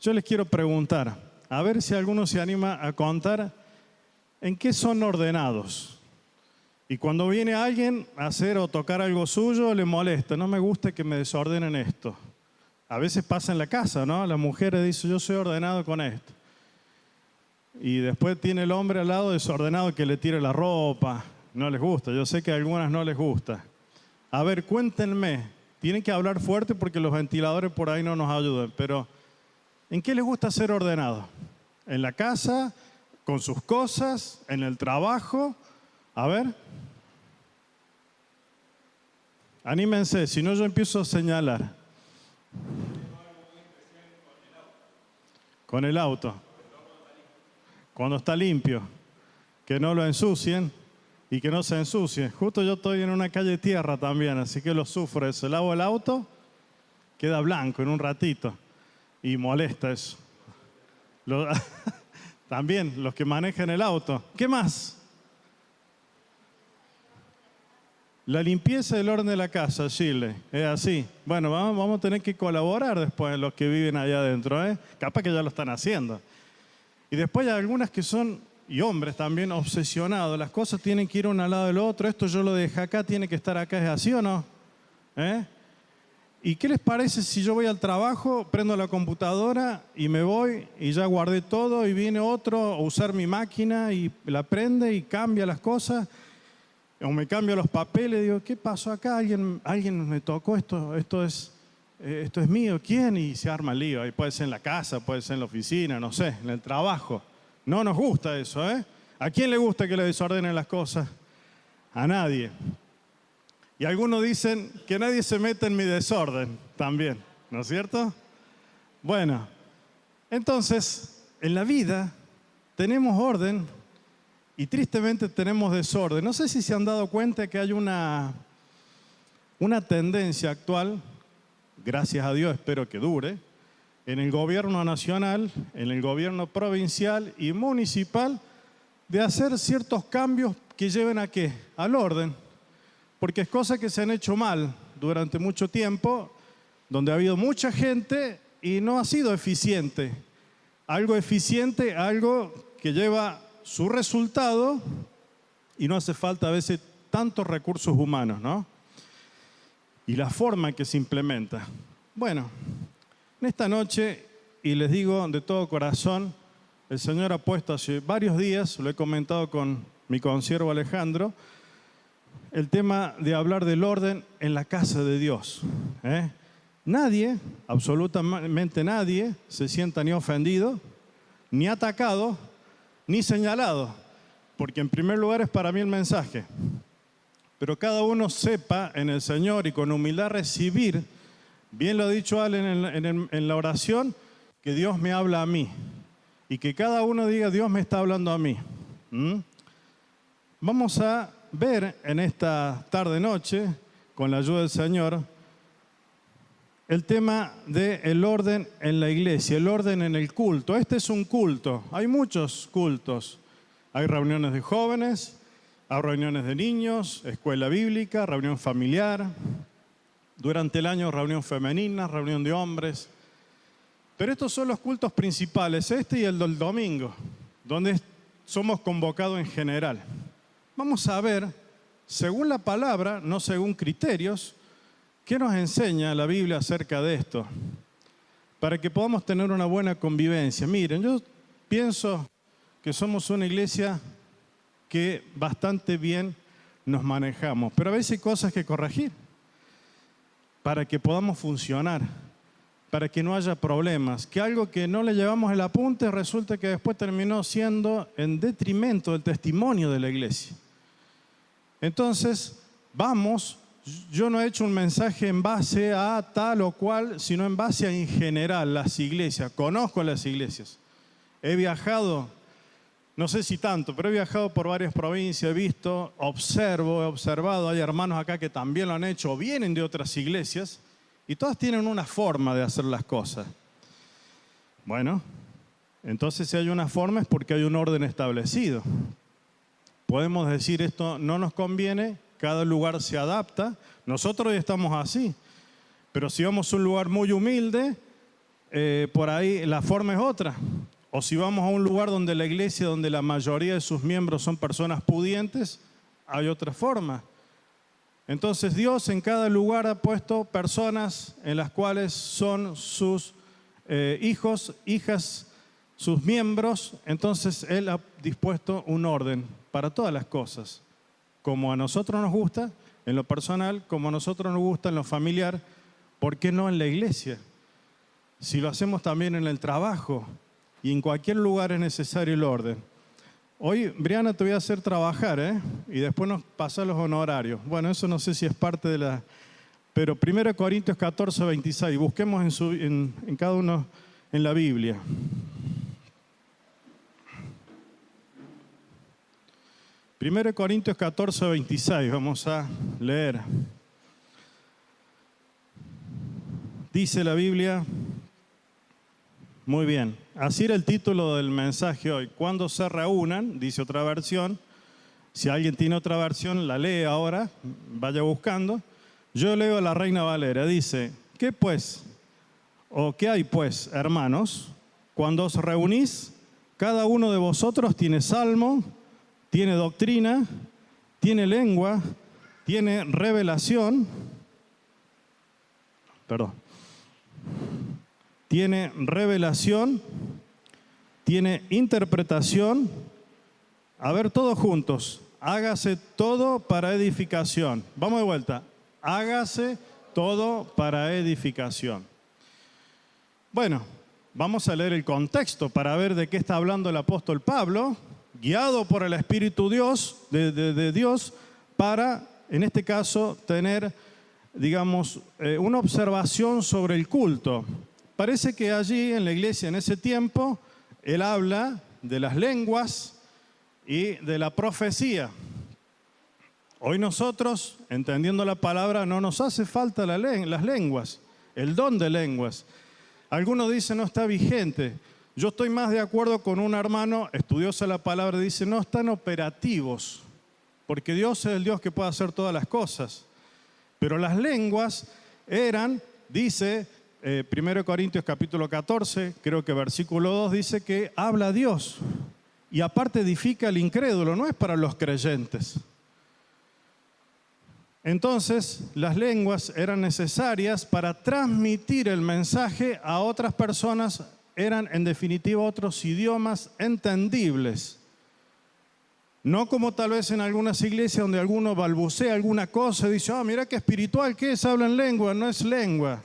Yo les quiero preguntar, a ver si alguno se anima a contar en qué son ordenados. Y cuando viene alguien a hacer o tocar algo suyo, le molesta, no me gusta que me desordenen esto. A veces pasa en la casa, ¿no? La mujer dice, yo soy ordenado con esto. Y después tiene el hombre al lado desordenado que le tire la ropa. No les gusta, yo sé que a algunas no les gusta. A ver, cuéntenme, tienen que hablar fuerte porque los ventiladores por ahí no nos ayudan, pero ¿en qué les gusta ser ordenado? ¿En la casa? ¿Con sus cosas? ¿En el trabajo? A ver. Anímense, si no yo empiezo a señalar. Con el auto. Cuando está limpio. Que no lo ensucien y que no se ensucie. Justo yo estoy en una calle de tierra también, así que lo sufro eso. Lavo el auto, queda blanco en un ratito. Y molesta eso. También los que manejan el auto. ¿Qué más? La limpieza del orden de la casa, Chile. Es así. Bueno, vamos a tener que colaborar después los que viven allá adentro, ¿eh? Capaz que ya lo están haciendo. Y después hay algunas que son, y hombres también, obsesionados. Las cosas tienen que ir una al lado del otro. Esto yo lo dejé acá, tiene que estar acá. ¿Es así o no? ¿Eh? ¿Y qué les parece si yo voy al trabajo, prendo la computadora y me voy y ya guardé todo y viene otro a usar mi máquina y la prende y cambia las cosas? O me cambio los papeles y digo, ¿qué pasó acá? Alguien me tocó esto es mío, ¿quién? Y se arma el lío. Ahí puede ser en la casa, puede ser en la oficina, no sé, en el trabajo. No nos gusta eso, ¿eh? ¿A quién le gusta que le desordenen las cosas? A nadie. Y algunos dicen que nadie se mete en mi desorden también, ¿no es cierto? Bueno, entonces, en la vida tenemos orden y tristemente tenemos desorden. No sé si se han dado cuenta que hay una tendencia actual, gracias a Dios espero que dure, en el gobierno nacional, en el gobierno provincial y municipal, de hacer ciertos cambios que lleven ¿a qué? Al orden. Porque es cosas que se han hecho mal durante mucho tiempo, donde ha habido mucha gente y no ha sido eficiente. Algo eficiente, algo que lleva su resultado y no hace falta a veces tantos recursos humanos, ¿no? Y la forma en que se implementa. Bueno, en esta noche, y les digo de todo corazón, el Señor ha puesto hace varios días, lo he comentado con mi consiervo Alejandro, el tema de hablar del orden en la casa de Dios. Nadie, absolutamente nadie, se sienta ni ofendido, ni atacado, ni señalado, porque en primer lugar es para mí el mensaje. Pero cada uno sepa en el Señor y con humildad recibir, bien lo ha dicho Al en la oración, que Dios me habla a mí. Y que cada uno diga, Dios me está hablando a mí. Vamos a ver en esta tarde-noche, con la ayuda del Señor, el tema del orden en la iglesia, el orden en el culto. Este es un culto, hay muchos cultos. Hay reuniones de jóvenes, hay reuniones de niños, escuela bíblica, reunión familiar. Durante el año reunión femenina, reunión de hombres. Pero estos son los cultos principales, este y el del domingo, donde somos convocados en general. Vamos a ver, según la palabra, no según criterios, qué nos enseña la Biblia acerca de esto, para que podamos tener una buena convivencia. Miren, yo pienso que somos una iglesia que bastante bien nos manejamos, pero a veces hay cosas que corregir para que podamos funcionar, para que no haya problemas, que algo que no le llevamos el apunte resulta que después terminó siendo en detrimento del testimonio de la iglesia. Entonces, yo no he hecho un mensaje en base a tal o cual, sino en base a en general las iglesias. Conozco las iglesias. He viajado, no sé si tanto, pero he viajado por varias provincias, he visto, he observado, hay hermanos acá que también lo han hecho o vienen de otras iglesias y todas tienen una forma de hacer las cosas. Bueno, entonces si hay una forma es porque hay un orden establecido. Podemos decir esto no nos conviene, cada lugar se adapta. Nosotros ya estamos así. Pero si vamos a un lugar muy humilde, por ahí la forma es otra. O si vamos a un lugar donde la iglesia, donde la mayoría de sus miembros son personas pudientes, hay otra forma. Entonces Dios en cada lugar ha puesto personas en las cuales son sus hijos, hijas, sus miembros. Entonces Él ha dispuesto un orden para todas las cosas. Como a nosotros nos gusta, en lo personal, como a nosotros nos gusta en lo familiar, ¿por qué no en la iglesia? Si lo hacemos también en el trabajo y en cualquier lugar es necesario el orden. Hoy, Briana, te voy a hacer trabajar, y después nos pasa los honorarios. Bueno, eso no sé si es parte de la... Pero 1 Corintios 14, 26, busquemos en cada uno en la Biblia. 1 Corintios 14, 26, vamos a leer. Dice la Biblia, muy bien, así era el título del mensaje hoy. Cuando se reúnan, dice otra versión. Si alguien tiene otra versión, la lee ahora, vaya buscando. Yo leo la Reina Valera, dice, ¿qué pues? ¿O qué hay pues, hermanos? Cuando os reunís, cada uno de vosotros tiene salmo, tiene doctrina, tiene lengua, tiene revelación, tiene revelación, tiene interpretación. A ver, todos juntos. Hágase todo para edificación. Vamos de vuelta. Hágase todo para edificación. Bueno, vamos a leer el contexto para ver de qué está hablando el apóstol Pablo, guiado por el Espíritu de Dios, para, en este caso, tener, digamos, una observación sobre el culto. Parece que allí en la iglesia en ese tiempo, él habla de las lenguas y de la profecía. Hoy nosotros, entendiendo la palabra, no nos hace falta las lenguas, el don de lenguas. Algunos dicen no está vigente. Yo estoy más de acuerdo con un hermano estudioso de la palabra, dice no están operativos, porque Dios es el Dios que puede hacer todas las cosas. Pero las lenguas eran, dice 1 Corintios capítulo 14, creo que versículo 2, dice que habla Dios. Y aparte edifica al incrédulo, no es para los creyentes. Entonces, las lenguas eran necesarias para transmitir el mensaje a otras personas, eran en definitiva otros idiomas entendibles. No como tal vez en algunas iglesias donde alguno balbucea alguna cosa y dice, mira qué espiritual, ¿qué es? Habla en lengua, no es lengua.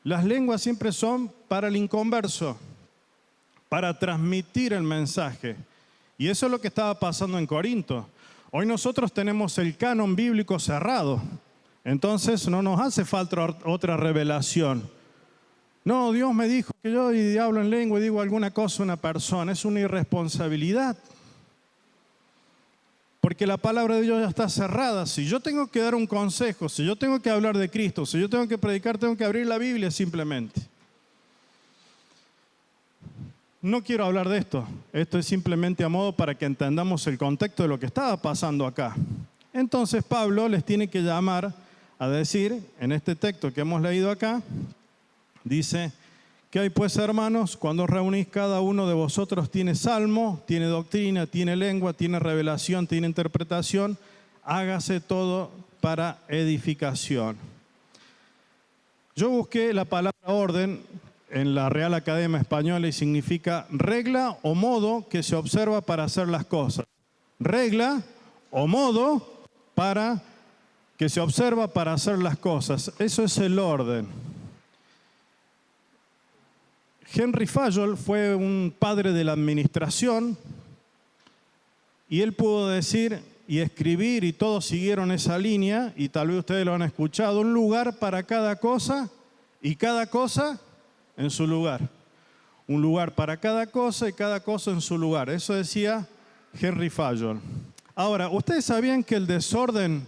Las lenguas siempre son para el inconverso, para transmitir el mensaje. Y eso es lo que estaba pasando en Corinto. Hoy nosotros tenemos el canon bíblico cerrado, entonces no nos hace falta otra revelación. No, Dios me dijo que yo hablo en lengua y digo alguna cosa a una persona, es una irresponsabilidad. Porque la palabra de Dios ya está cerrada. Si yo tengo que dar un consejo, si yo tengo que hablar de Cristo, si yo tengo que predicar, tengo que abrir la Biblia simplemente. No quiero hablar de esto. Esto es simplemente a modo para que entendamos el contexto de lo que estaba pasando acá. Entonces Pablo les tiene que llamar a decir, en este texto que hemos leído acá, dice, ¿qué hay pues, hermanos? Cuando os reunís, cada uno de vosotros tiene salmo, tiene doctrina, tiene lengua, tiene revelación, tiene interpretación. Hágase todo para edificación. Yo busqué la palabra orden en la Real Academia Española y significa regla o modo que se observa para hacer las cosas. Regla o modo que se observa para hacer las cosas. Eso es el orden. Henry Fayol fue un padre de la administración y él pudo decir y escribir, y todos siguieron esa línea, y tal vez ustedes lo han escuchado, un lugar para cada cosa y cada cosa en su lugar. Un lugar para cada cosa y cada cosa en su lugar. Eso decía Henry Fayol. Ahora, ¿ustedes sabían que el desorden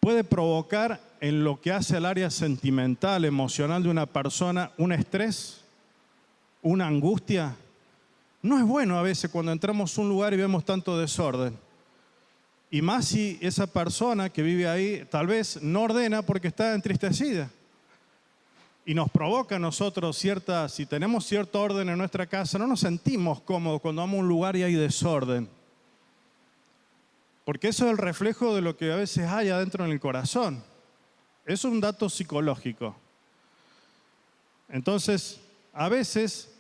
puede provocar en lo que hace al área sentimental, emocional de una persona un estrés, una angustia? No es bueno a veces cuando entramos a un lugar y vemos tanto desorden. Y más si esa persona que vive ahí tal vez no ordena porque está entristecida. y nos provoca a nosotros si tenemos cierto orden en nuestra casa, no nos sentimos cómodos cuando vamos a un lugar y hay desorden. Porque eso es el reflejo de lo que a veces hay adentro en el corazón. Eso es un dato psicológico. Entonces, a veces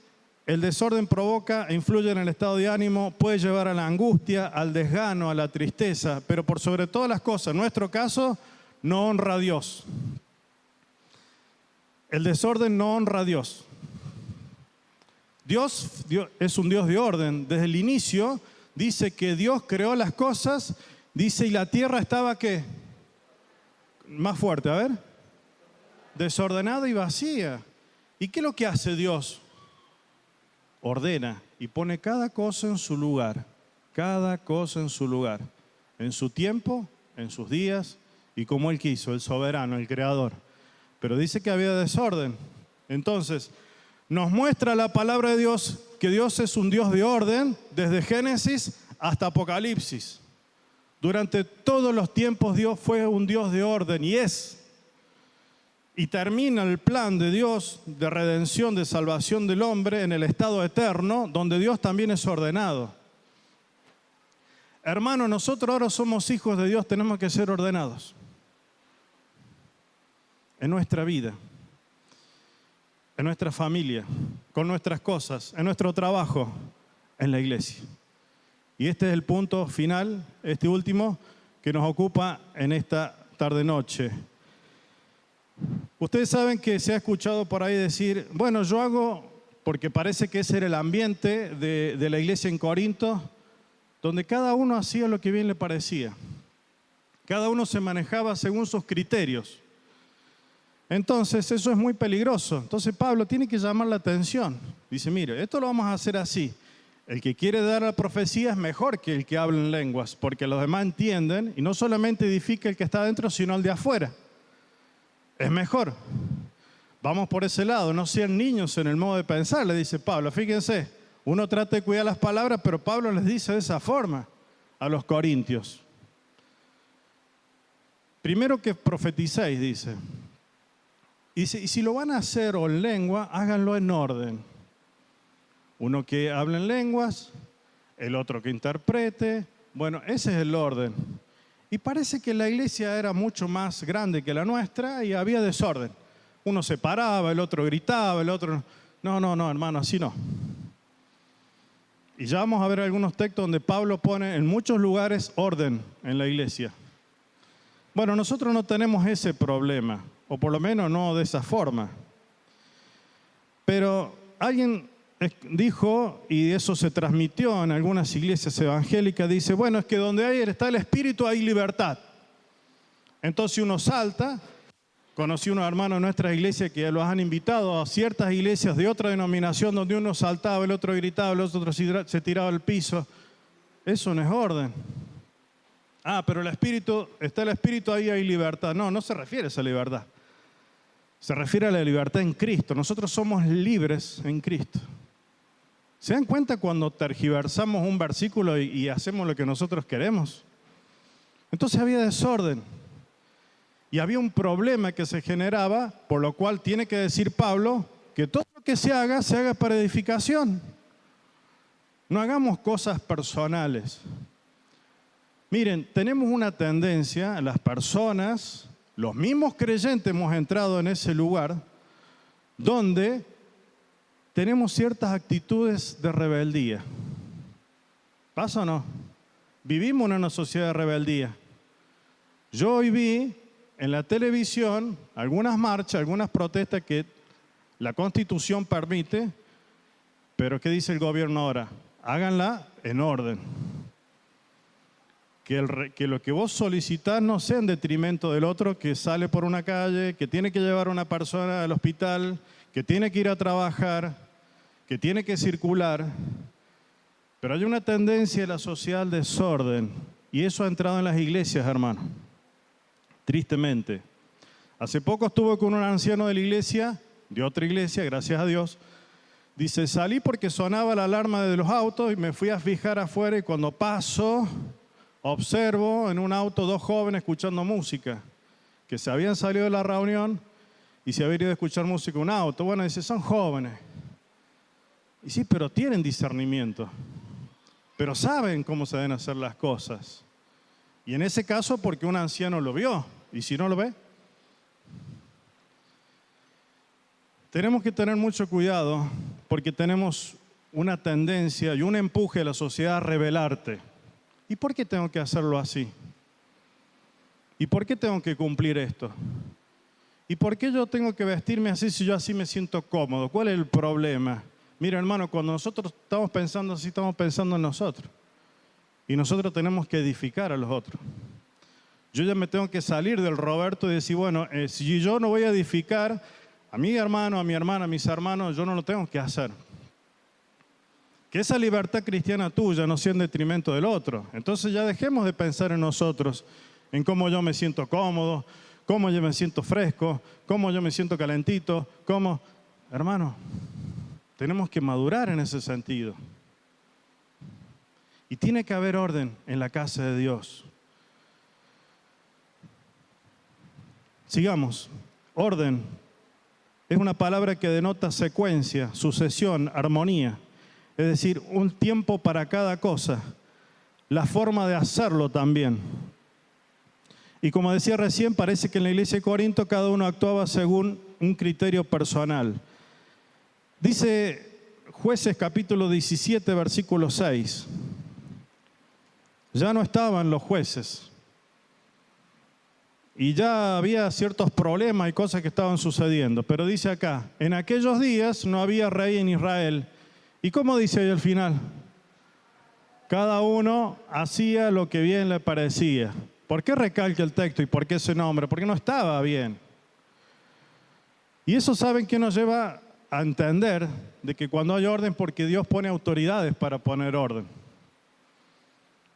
el desorden provoca e influye en el estado de ánimo, puede llevar a la angustia, al desgano, a la tristeza, pero por sobre todas las cosas, en nuestro caso, no honra a Dios. El desorden no honra a Dios. Dios es un Dios de orden. Desde el inicio dice que Dios creó las cosas, dice, y la tierra estaba ¿qué? Más fuerte, a ver. Desordenada y vacía. ¿Y qué es lo que hace Dios? Ordena y pone cada cosa en su lugar. Cada cosa en su lugar. En su tiempo, en sus días y como Él quiso, el soberano, el creador. Pero dice que había desorden. Entonces, nos muestra la palabra de Dios que Dios es un Dios de orden desde Génesis hasta Apocalipsis. Durante todos los tiempos Dios fue un Dios de orden y es. Y termina el plan de Dios de redención, de salvación del hombre en el estado eterno, donde Dios también es ordenado. Hermano, nosotros ahora somos hijos de Dios, tenemos que ser ordenados en nuestra vida, en nuestra familia, con nuestras cosas, en nuestro trabajo, en la iglesia. Y este es el punto final, este último, que nos ocupa en esta tarde-noche. Ustedes saben que se ha escuchado por ahí decir, bueno, yo hago, porque parece que ese era el ambiente de la iglesia en Corinto, donde cada uno hacía lo que bien le parecía. Cada uno se manejaba según sus criterios. Entonces, eso es muy peligroso. Entonces, Pablo tiene que llamar la atención. Dice, mire, esto lo vamos a hacer así. El que quiere dar la profecía es mejor que el que habla en lenguas, porque los demás entienden y no solamente edifica el que está adentro, sino el de afuera. Es mejor. Vamos por ese lado, no sean niños en el modo de pensar, le dice Pablo. Fíjense, uno trata de cuidar las palabras, pero Pablo les dice de esa forma a los corintios. Primero que profeticéis, dice. Y si lo van a hacer o en lengua, háganlo en orden. Uno que hable en lenguas, el otro que interprete. Bueno, ese es el orden. Y parece que la iglesia era mucho más grande que la nuestra y había desorden. Uno se paraba, el otro gritaba, el otro... No, hermano, así no. Y ya vamos a ver algunos textos donde Pablo pone en muchos lugares orden en la iglesia. Bueno, nosotros no tenemos ese problema, o por lo menos no de esa forma. Pero alguien dijo, y eso se transmitió en algunas iglesias evangélicas, dice, bueno, es que donde está el Espíritu hay libertad. Entonces uno salta. Conocí unos hermanos en nuestra iglesia que los han invitado a ciertas iglesias de otra denominación donde uno saltaba, el otro gritaba, el otro se tiraba al piso. Eso no es orden. Pero está el Espíritu, ahí hay libertad. No se refiere a esa libertad. Se refiere a la libertad en Cristo. Nosotros somos libres en Cristo. ¿Se dan cuenta cuando tergiversamos un versículo y hacemos lo que nosotros queremos? Entonces había desorden. Y había un problema que se generaba, por lo cual tiene que decir Pablo que todo lo que se haga para edificación. No hagamos cosas personales. Miren, tenemos una tendencia, las personas, los mismos creyentes hemos entrado en ese lugar donde tenemos ciertas actitudes de rebeldía. ¿Pasa o no? Vivimos en una sociedad de rebeldía. Yo hoy vi en la televisión algunas marchas, algunas protestas que la Constitución permite, pero ¿qué dice el gobierno ahora? Háganla en orden. Que lo que vos solicitás no sea en detrimento del otro que sale por una calle, que tiene que llevar a una persona al hospital, que tiene que ir a trabajar, que tiene que circular. Pero hay una tendencia en la sociedad al desorden y eso ha entrado en las iglesias, hermano. Tristemente. Hace poco estuve con un anciano de la iglesia, de otra iglesia, gracias a Dios. Dice, salí porque sonaba la alarma de los autos y me fui a fijar afuera y cuando paso, observo en un auto dos jóvenes escuchando música, que se habían salido de la reunión y si haber ido a escuchar música en un auto. Bueno, dice, son jóvenes. Y sí, pero tienen discernimiento. Pero saben cómo se deben hacer las cosas. Y en ese caso, porque un anciano lo vio. Y si no lo ve, tenemos que tener mucho cuidado porque tenemos una tendencia y un empuje de la sociedad a rebelarte. ¿Y por qué tengo que hacerlo así? ¿Y por qué tengo que cumplir esto? ¿Y por qué yo tengo que vestirme así si yo así me siento cómodo? ¿Cuál es el problema? Mira, hermano, cuando nosotros estamos pensando así, estamos pensando en nosotros. Y nosotros tenemos que edificar a los otros. Yo ya me tengo que salir del Roberto y decir, bueno, si yo no voy a edificar a mi hermano, a mi hermana, a mis hermanos, yo no lo tengo que hacer. Que esa libertad cristiana tuya no sea en detrimento del otro. Entonces ya dejemos de pensar en nosotros, en cómo yo me siento cómodo, cómo yo me siento fresco, cómo yo me siento calentito, cómo... Hermano, tenemos que madurar en ese sentido. Y tiene que haber orden en la casa de Dios. Sigamos. Orden es una palabra que denota secuencia, sucesión, armonía. Es decir, un tiempo para cada cosa. La forma de hacerlo también. Y como decía recién, parece que en la iglesia de Corinto cada uno actuaba según un criterio personal. Dice Jueces capítulo 17, versículo 6. Ya no estaban los jueces. Y ya había ciertos problemas y cosas que estaban sucediendo. Pero dice acá, en aquellos días no había rey en Israel. ¿Y cómo dice ahí al final? Cada uno hacía lo que bien le parecía. ¿Por qué recalca el texto y por qué ese nombre? Porque no estaba bien. Y eso, ¿saben qué nos lleva a entender? De que cuando hay orden, porque Dios pone autoridades para poner orden.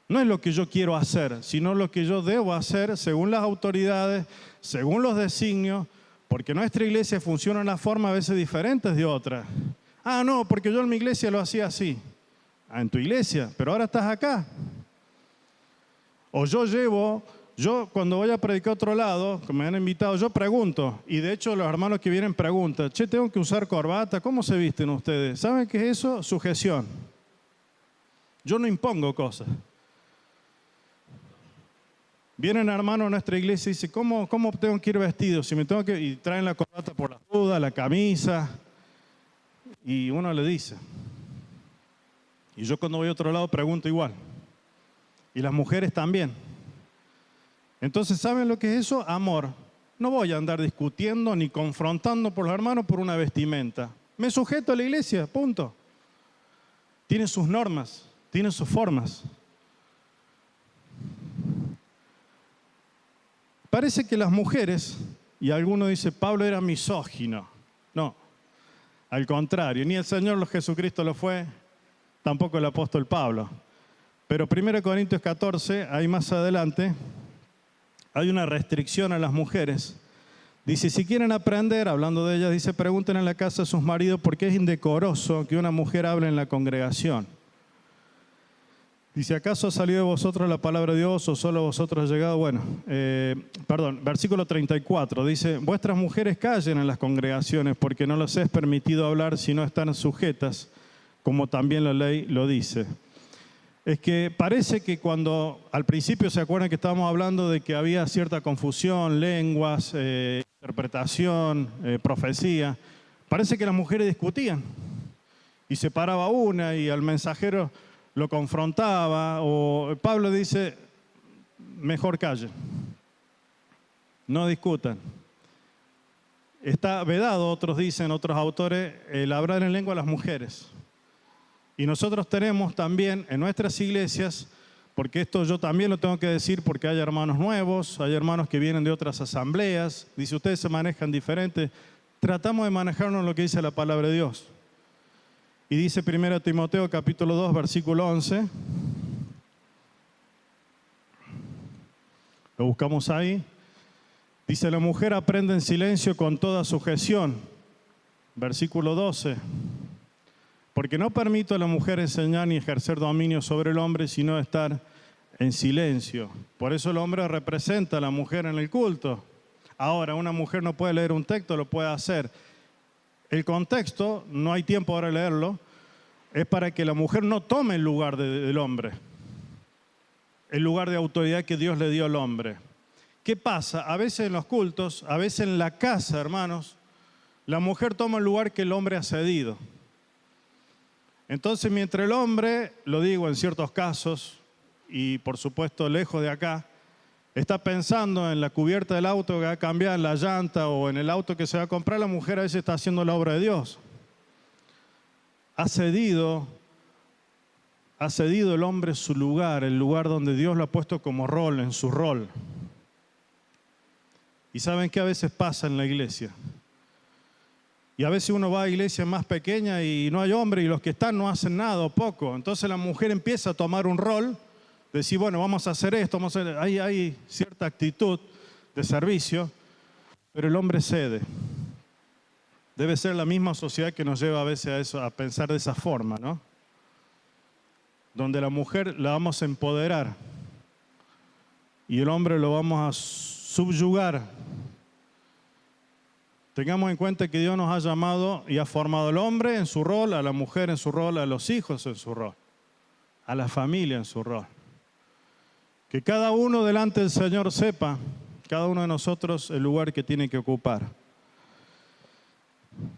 No es lo que yo quiero hacer, sino lo que yo debo hacer según las autoridades, según los designios, porque nuestra iglesia funciona de una forma a veces diferente de otra. Ah, no, porque yo en mi iglesia lo hacía así. Ah, en tu iglesia, pero ahora estás acá. O yo cuando voy a predicar a otro lado, que me han invitado, yo pregunto, y de hecho los hermanos que vienen preguntan, che, ¿tengo que usar corbata? ¿Cómo se visten ustedes? ¿Saben qué es eso? Sujeción. Yo no impongo cosas. Vienen hermanos a nuestra iglesia y dicen, ¿cómo tengo que ir vestido? Si me tengo que... Y traen la corbata por la duda, la camisa, y uno le dice. Y yo cuando voy a otro lado pregunto igual. Y las mujeres también. Entonces, ¿saben lo que es eso? Amor. No voy a andar discutiendo ni confrontando por los hermanos por una vestimenta. Me sujeto a la iglesia, punto. Tiene sus normas, tiene sus formas. Parece que las mujeres, y alguno dice, Pablo era misógino. No, al contrario, ni el Señor Jesucristo lo fue, tampoco el apóstol Pablo. Pero 1 Corintios 14, ahí más adelante, hay una restricción a las mujeres. Dice, si quieren aprender, hablando de ellas, dice, pregunten en la casa a sus maridos por qué es indecoroso que una mujer hable en la congregación. Dice, ¿acaso ha salido de vosotros la palabra de Dios o solo vosotros ha llegado? Bueno, versículo 34, dice, vuestras mujeres callen en las congregaciones porque no les es permitido hablar si no están sujetas, como también la ley lo dice. Es que parece que cuando al principio se acuerdan que estábamos hablando de que había cierta confusión, lenguas, interpretación, profecía, parece que las mujeres discutían y se paraba una y al mensajero lo confrontaba, o Pablo dice, mejor callen, no discutan. Está vedado, otros dicen, otros autores, el hablar en lengua a las mujeres. Y nosotros tenemos también en nuestras iglesias, porque esto yo también lo tengo que decir porque hay hermanos nuevos, hay hermanos que vienen de otras asambleas, dice, ustedes se manejan diferente, tratamos de manejarnos en lo que dice la palabra de Dios. Y dice 1 Timoteo capítulo 2, versículo 11. Lo buscamos ahí. Dice, la mujer aprende en silencio con toda sujeción. Versículo 12. Porque no permito a la mujer enseñar ni ejercer dominio sobre el hombre, sino estar en silencio. Por eso el hombre representa a la mujer en el culto. Ahora, una mujer no puede leer un texto, lo puede hacer. El contexto, no hay tiempo ahora de leerlo, es para que la mujer no tome el lugar del hombre, el lugar de autoridad que Dios le dio al hombre. ¿Qué pasa? A veces en los cultos, a veces en la casa, hermanos, la mujer toma el lugar que el hombre ha cedido. Entonces, mientras el hombre, lo digo en ciertos casos, y por supuesto lejos de acá, está pensando en la cubierta del auto que va a cambiar, en la llanta o en el auto que se va a comprar, la mujer a veces está haciendo la obra de Dios. Ha cedido el hombre su lugar, el lugar donde Dios lo ha puesto como rol, en su rol. Y ¿saben qué a veces pasa en la iglesia? Y a veces uno va a iglesias más pequeñas y no hay hombre y los que están no hacen nada o poco. Entonces la mujer empieza a tomar un rol, decir, bueno, vamos a hacer esto, vamos a hacer... Hay cierta actitud de servicio, pero el hombre cede. Debe ser la misma sociedad que nos lleva a veces a eso, a pensar de esa forma, ¿no? Donde la mujer la vamos a empoderar y el hombre lo vamos a subyugar. Tengamos en cuenta que Dios nos ha llamado y ha formado al hombre en su rol, a la mujer en su rol, a los hijos en su rol, a la familia en su rol. Que cada uno delante del Señor sepa, cada uno de nosotros, el lugar que tiene que ocupar.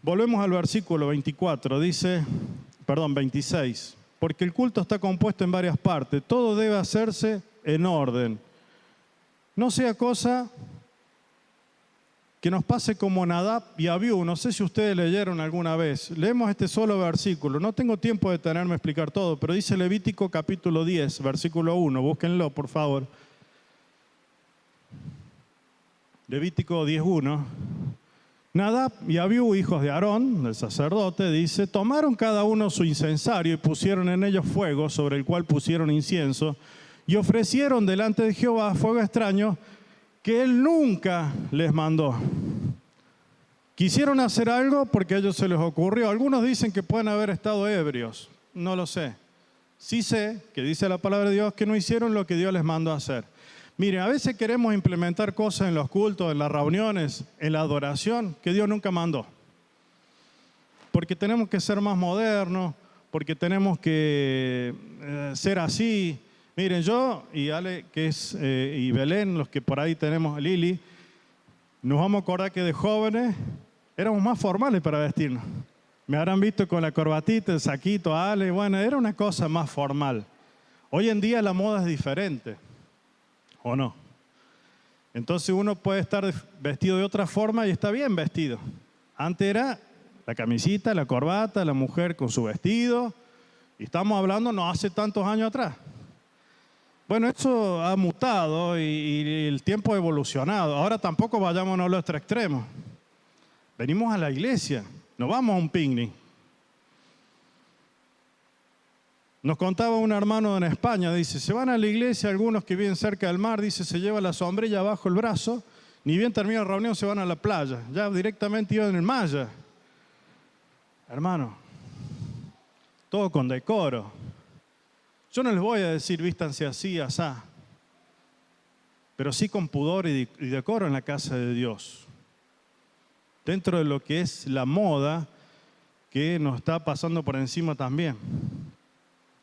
Volvemos al versículo 26. Porque el culto está compuesto en varias partes. Todo debe hacerse en orden. No sea cosa que nos pase como Nadab y Abiú. No sé si ustedes leyeron alguna vez. Leemos este solo versículo. No tengo tiempo de detenerme a explicar todo, pero dice Levítico capítulo 10, versículo 1. Búsquenlo, por favor. Levítico 10:1. Nadab y Abiú, hijos de Aarón, el sacerdote, dice, tomaron cada uno su incensario y pusieron en ellos fuego, sobre el cual pusieron incienso, y ofrecieron delante de Jehová fuego extraño que él nunca les mandó. Quisieron hacer algo porque a ellos se les ocurrió. Algunos dicen que pueden haber estado ebrios, no lo sé. Sí sé que dice la palabra de Dios que no hicieron lo que Dios les mandó a hacer. Miren, a veces queremos implementar cosas en los cultos, en las reuniones, en la adoración, que Dios nunca mandó. Porque tenemos que ser más modernos, porque tenemos que ser así. Miren, yo y Ale, y Belén, los que por ahí tenemos, Lili, nos vamos a acordar que de jóvenes éramos más formales para vestirnos. Me habrán visto con la corbatita, el saquito, Ale, bueno, era una cosa más formal. Hoy en día la moda es diferente. ¿O no? Entonces uno puede estar vestido de otra forma y está bien vestido. Antes era la camisita, la corbata, la mujer con su vestido. Y estamos hablando no hace tantos años atrás. Bueno, eso ha mutado y el tiempo ha evolucionado. Ahora tampoco vayamos a los extremos. Venimos a la iglesia, no vamos a un picnic. Nos contaba un hermano en España, dice, se van a la iglesia, algunos que viven cerca del mar, dice, se lleva la sombrilla bajo el brazo, ni bien termina la reunión se van a la playa, ya directamente iban en el malla. Hermano, todo con decoro. Yo no les voy a decir vístanse así, asá, pero sí con pudor y decoro en la casa de Dios. Dentro de lo que es la moda que nos está pasando por encima también.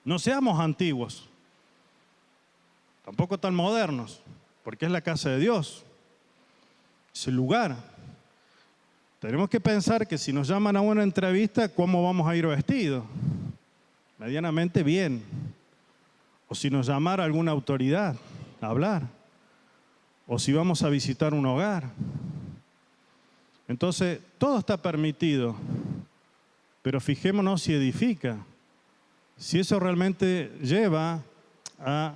No seamos antiguos, tampoco tan modernos, porque es la casa de Dios, es el lugar. Tenemos que pensar que si nos llaman a una entrevista, ¿cómo vamos a ir vestidos? Medianamente bien. O si nos llamara alguna autoridad a hablar. O si vamos a visitar un hogar. Entonces, todo está permitido, pero fijémonos si edifica. Si eso realmente lleva a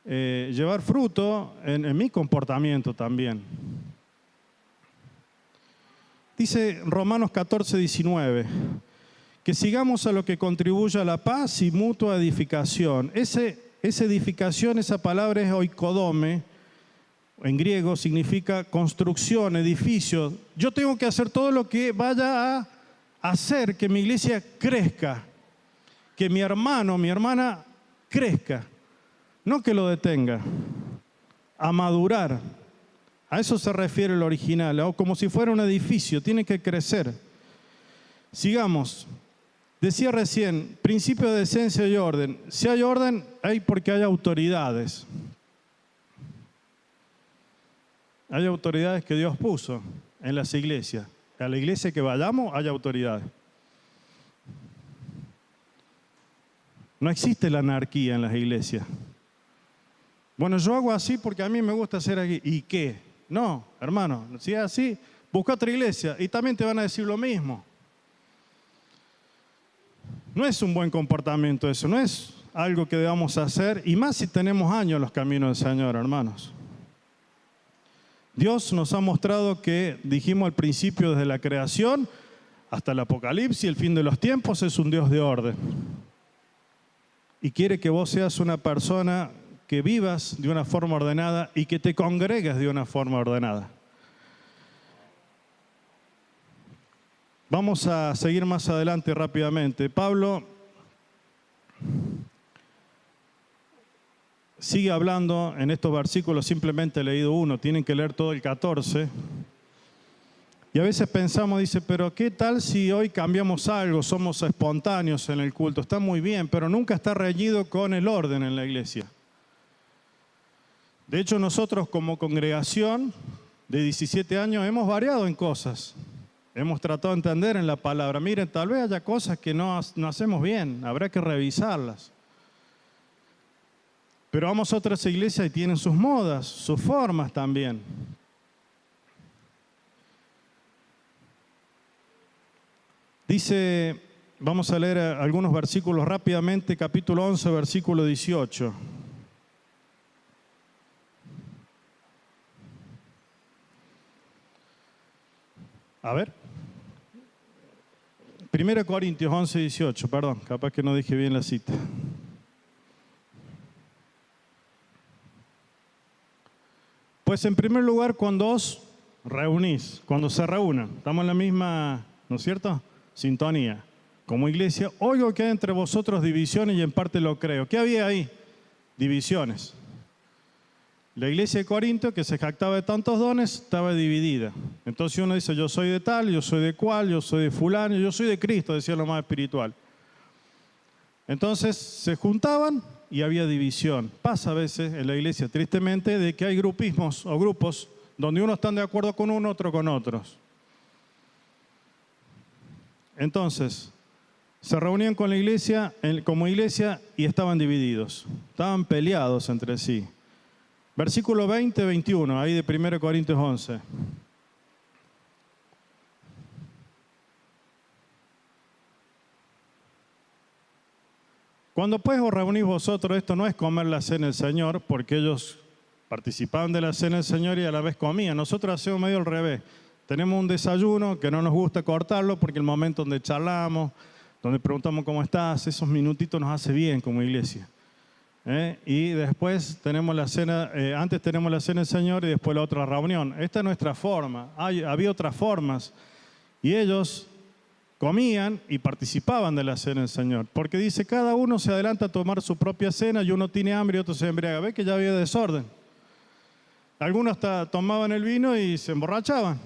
llevar fruto en mi comportamiento también. Dice Romanos 14:19, que sigamos a lo que contribuya a la paz y mutua edificación. Esa edificación, esa palabra es oikodome, en griego significa construcción, edificio. Yo tengo que hacer todo lo que vaya a hacer que mi iglesia crezca. Que mi hermano, mi hermana crezca, no que lo detenga, a madurar, A eso se refiere el original, o como si fuera un edificio, tiene que crecer. Sigamos. Decía recién, principio de decencia y orden. Si hay orden, hay porque hay autoridades. Hay autoridades que Dios puso en las iglesias. A la iglesia que vayamos hay autoridades. No existe la anarquía en las iglesias. Bueno, yo hago así porque a mí me gusta hacer aquí. ¿Y qué? No, hermano, si es así, busca otra iglesia y también te van a decir lo mismo. No es un buen comportamiento eso, no es algo que debamos hacer, y más si tenemos años en los caminos del Señor, hermanos. Dios nos ha mostrado que, dijimos al principio, desde la creación hasta el Apocalipsis, el fin de los tiempos, es un Dios de orden. Y quiere que vos seas una persona que vivas de una forma ordenada y que te congregues de una forma ordenada. Vamos a seguir más adelante rápidamente. Pablo sigue hablando en estos versículos, simplemente he leído uno, tienen que leer todo el 14. Y a veces pensamos, dice, pero ¿qué tal si hoy cambiamos algo? Somos espontáneos en el culto, está muy bien, pero nunca está reñido con el orden en la iglesia. De hecho, nosotros como congregación de 17 años hemos variado en cosas. Hemos tratado de entender en la palabra. Miren, tal vez haya cosas que no hacemos bien, habrá que revisarlas. Pero vamos a otras iglesias y tienen sus modas, sus formas también. Dice, vamos a leer algunos versículos rápidamente, capítulo 11, versículo 18. A ver. 1 Corintios 11, 18, perdón, capaz que no dije bien la cita. Pues en primer lugar, cuando os reunís, cuando se reúnan, estamos en la misma, ¿no es cierto?, sintonía. Como iglesia, oigo que hay entre vosotros divisiones y en parte lo creo. ¿Qué había ahí? Divisiones. La iglesia de Corinto, que se jactaba de tantos dones, estaba dividida. Entonces uno dice, yo soy de tal, yo soy de cual, yo soy de fulano, yo soy de Cristo, decía lo más espiritual. Entonces se juntaban y había división. Pasa a veces en la iglesia, tristemente, de que hay grupismos o grupos donde unos están de acuerdo con uno, otro con otros. Entonces, se reunían con la iglesia, como iglesia, y estaban divididos. Estaban peleados entre sí. Versículo 20, 21, ahí de 1 Corintios 11. Cuando pues os reunís vosotros, esto no es comer la cena del Señor, porque ellos participaban de la cena del Señor y a la vez comían. Nosotros hacemos medio al revés. Tenemos un desayuno que no nos gusta cortarlo porque el momento donde charlamos, donde preguntamos cómo estás, esos minutitos nos hace bien como iglesia. Y después tenemos la cena, antes tenemos la cena del Señor y después la otra reunión. Esta es nuestra forma. Había otras formas. Y ellos comían y participaban de la cena del Señor. Porque dice, cada uno se adelanta a tomar su propia cena y uno tiene hambre y otro se embriaga. ¿Ve que ya había desorden? Algunos hasta tomaban el vino y se emborrachaban.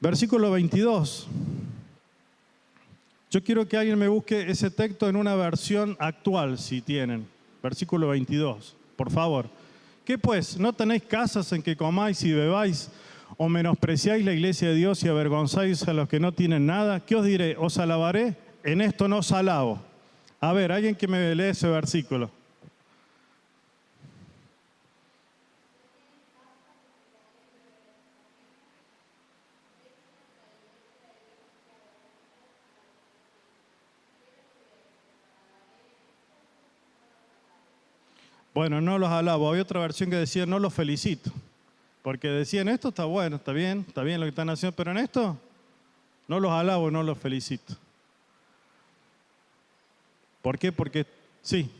Versículo 22. Yo quiero que alguien me busque ese texto en una versión actual, si tienen. Versículo 22, por favor. ¿Qué pues? ¿No tenéis casas en que comáis y bebáis? ¿O menospreciáis la iglesia de Dios y avergonzáis a los que no tienen nada? ¿Qué os diré? ¿Os alabaré? En esto no os alabo. A ver, alguien que me lee ese versículo. Bueno, no los alabo. Había otra versión que decía, no los felicito. Porque decían, esto está bueno, está bien lo que están haciendo, pero en esto no los alabo, no los felicito. ¿Por qué? Porque, sí.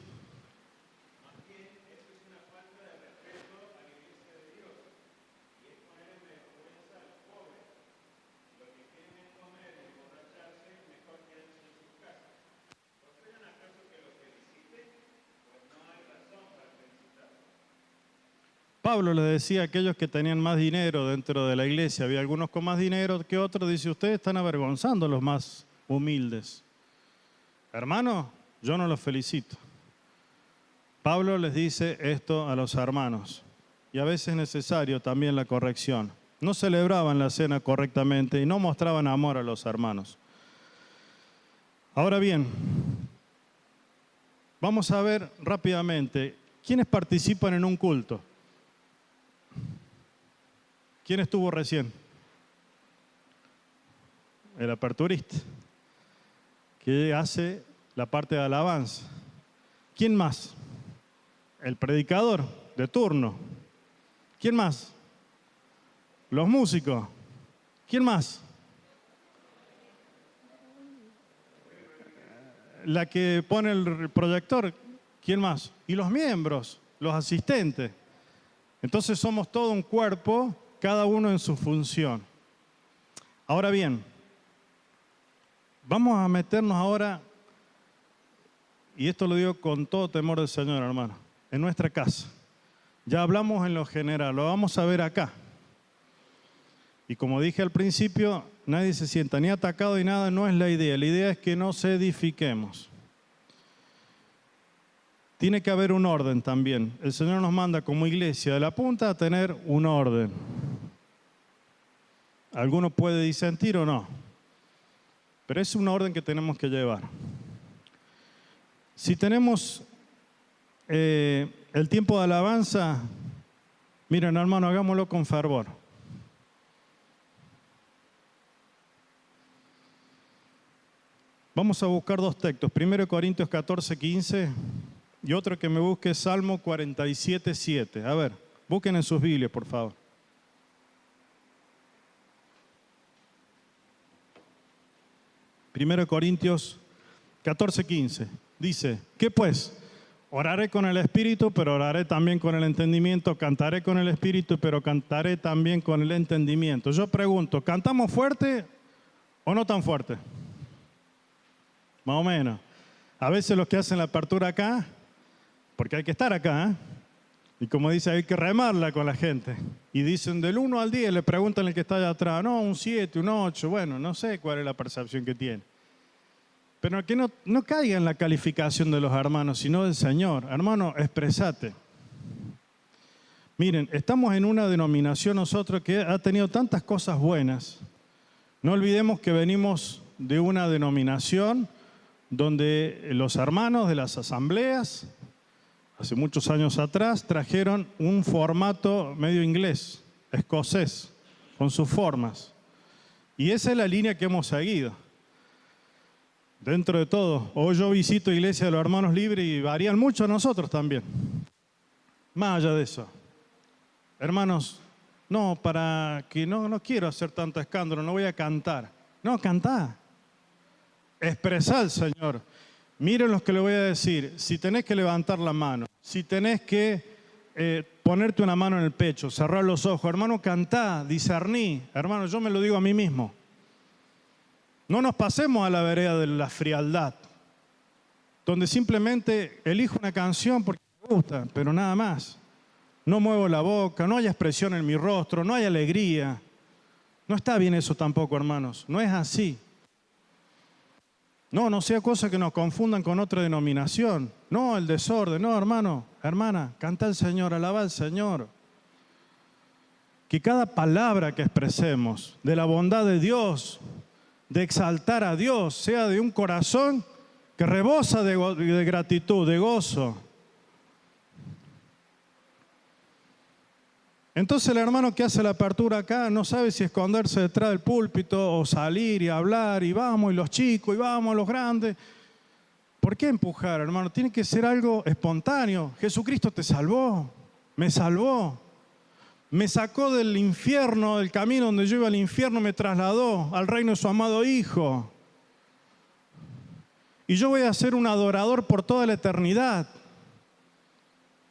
Pablo les decía a aquellos que tenían más dinero dentro de la iglesia, había algunos con más dinero que otros, dice, ustedes están avergonzando a los más humildes. Hermano, yo no los felicito. Pablo les dice esto a los hermanos, y a veces es necesario también la corrección. No celebraban la cena correctamente y no mostraban amor a los hermanos. Ahora bien, vamos a ver rápidamente quiénes participan en un culto. ¿Quién estuvo recién? El aperturista, que hace la parte de alabanza. ¿Quién más? El predicador de turno. ¿Quién más? Los músicos. ¿Quién más? La que pone el proyector. ¿Quién más? Y los miembros, los asistentes. Entonces somos todo un cuerpo, cada uno en su función. Ahora bien, vamos a meternos ahora, y esto lo digo con todo temor del Señor, hermano, en nuestra casa. Ya hablamos en lo general, lo vamos a ver acá. Y como dije al principio, nadie se sienta ni atacado ni nada, no es la idea. La idea es que nos edifiquemos. Tiene que haber un orden también. El Señor nos manda como iglesia de la punta a tener un orden. Alguno puede disentir o no, pero es un orden que tenemos que llevar. Si tenemos el tiempo de alabanza, miren hermano, hagámoslo con fervor. Vamos a buscar dos textos, 1 Corintios 14, 15 y otro que me busque Salmo 47, 7. A ver, busquen en sus Biblias, por favor. Primero Corintios 14, 15. Dice, ¿qué pues? Oraré con el Espíritu, pero oraré también con el entendimiento. Cantaré con el Espíritu, pero cantaré también con el entendimiento. Yo pregunto, ¿cantamos fuerte o no tan fuerte? Más o menos. A veces los que hacen la apertura acá, porque hay que estar acá, y como dice, hay que remarla con la gente. Y dicen del 1 al 10, le preguntan al que está allá atrás, no, un 7, un 8, bueno, no sé cuál es la percepción que tiene. Pero que no caiga en la calificación de los hermanos, sino del Señor. Hermano, expresate. Miren, estamos en una denominación nosotros que ha tenido tantas cosas buenas. No olvidemos que venimos de una denominación donde los hermanos de las asambleas, hace muchos años atrás, trajeron un formato medio inglés, escocés, con sus formas. Y esa es la línea que hemos seguido. Dentro de todo, hoy yo visito iglesia de los hermanos libres y varían mucho nosotros también. Más allá de eso. Hermanos, no, para que no quiero hacer tanto escándalo, no voy a cantar. No, cantá. Expresá al Señor. Miren lo que le voy a decir. Si tenés que levantar la mano, si tenés que ponerte una mano en el pecho, cerrar los ojos, hermano, cantá, discerní. Hermano, yo me lo digo a mí mismo. No nos pasemos a la vereda de la frialdad, donde simplemente elijo una canción porque me gusta, pero nada más. No muevo la boca, no hay expresión en mi rostro, no hay alegría. No está bien eso tampoco, hermanos. No es así. No sea cosa que nos confundan con otra denominación. No, el desorden. No, hermano, hermana, canta al Señor, alaba al Señor. Que cada palabra que expresemos de la bondad de Dios, de exaltar a Dios, sea de un corazón que rebosa de gratitud, de gozo. Entonces el hermano que hace la apertura acá no sabe si esconderse detrás del púlpito o salir y hablar y vamos, y los chicos, y vamos, los grandes. ¿Por qué empujar, hermano? Tiene que ser algo espontáneo. Jesucristo te salvó, me salvó. Me sacó del infierno, del camino donde yo iba al infierno, me trasladó al reino de su amado Hijo. Y yo voy a ser un adorador por toda la eternidad.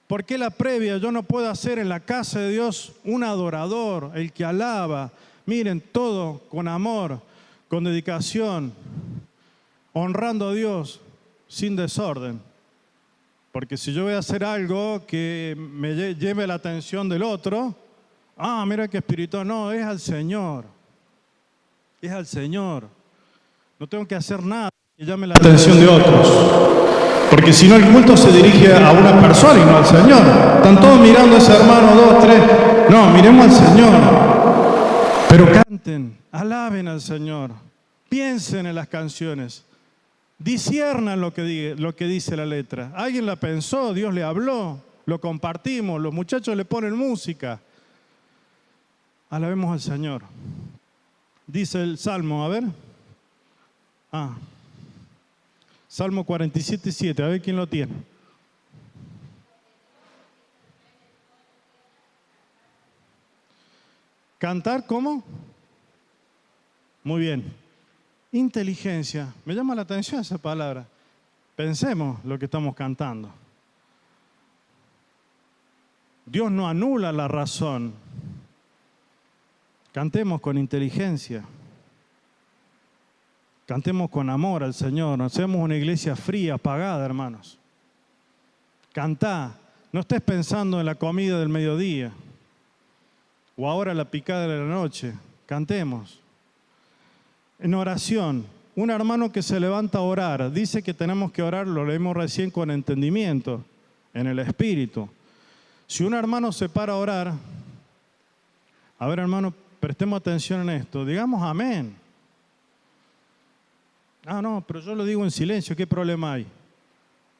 ¿Por qué la previa? Yo no puedo hacer en la casa de Dios un adorador, el que alaba. Miren, todo con amor, con dedicación, honrando a Dios, sin desorden. Porque si yo voy a hacer algo que me lleve la atención del otro, mira qué espiritual, no, es al Señor. Es al Señor. No tengo que hacer nada que llame la atención de otros. Porque si no, el culto se dirige a una persona y no al Señor. Están todos mirando a ese hermano, 2, 3. No, miremos al Señor. Pero canten, alaben al Señor. Piensen en las canciones. Disciernan lo que dice la letra. Alguien la pensó, Dios le habló, lo compartimos, los muchachos le ponen música. Alabemos al Señor. Dice el Salmo, a ver. Salmo 47:7, a ver quién lo tiene. ¿Cantar cómo? Muy bien. Inteligencia. Me llama la atención esa palabra. Pensemos lo que estamos cantando. Dios no anula la razón. Cantemos con inteligencia. Cantemos con amor al Señor. No seamos una iglesia fría, apagada, hermanos. Cantá. No estés pensando en la comida del mediodía o ahora la picada de la noche. Cantemos. En oración, un hermano que se levanta a orar, dice que tenemos que orar, lo leímos recién, con entendimiento, en el Espíritu. Si un hermano se para a orar, a ver hermano, prestemos atención en esto, digamos amén. No, pero yo lo digo en silencio, ¿qué problema hay?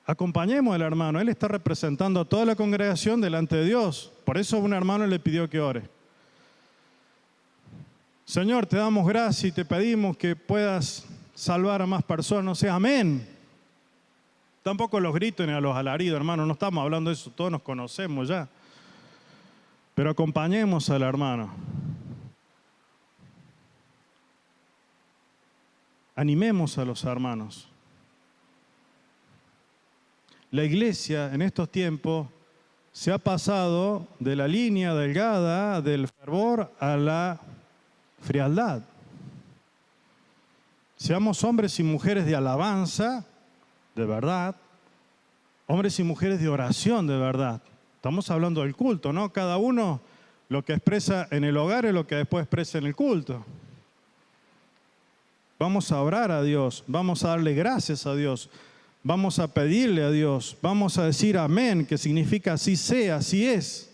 Acompañemos al hermano, él está representando a toda la congregación delante de Dios, por eso un hermano le pidió que ore. Señor, te damos gracias y te pedimos que puedas salvar a más personas. No sé, amén. Tampoco los gritos ni a los alaridos, hermano. No estamos hablando de eso, todos nos conocemos ya. Pero acompañemos al hermano. Animemos a los hermanos. La iglesia en estos tiempos se ha pasado de la línea delgada del fervor a la frialdad. Seamos hombres y mujeres de alabanza, de verdad, hombres y mujeres de oración, de verdad. Estamos hablando del culto, ¿no? Cada uno lo que expresa en el hogar es lo que después expresa en el culto. Vamos a orar a Dios, vamos a darle gracias a Dios, vamos a pedirle a Dios, vamos a decir amén, que significa así sea, así es.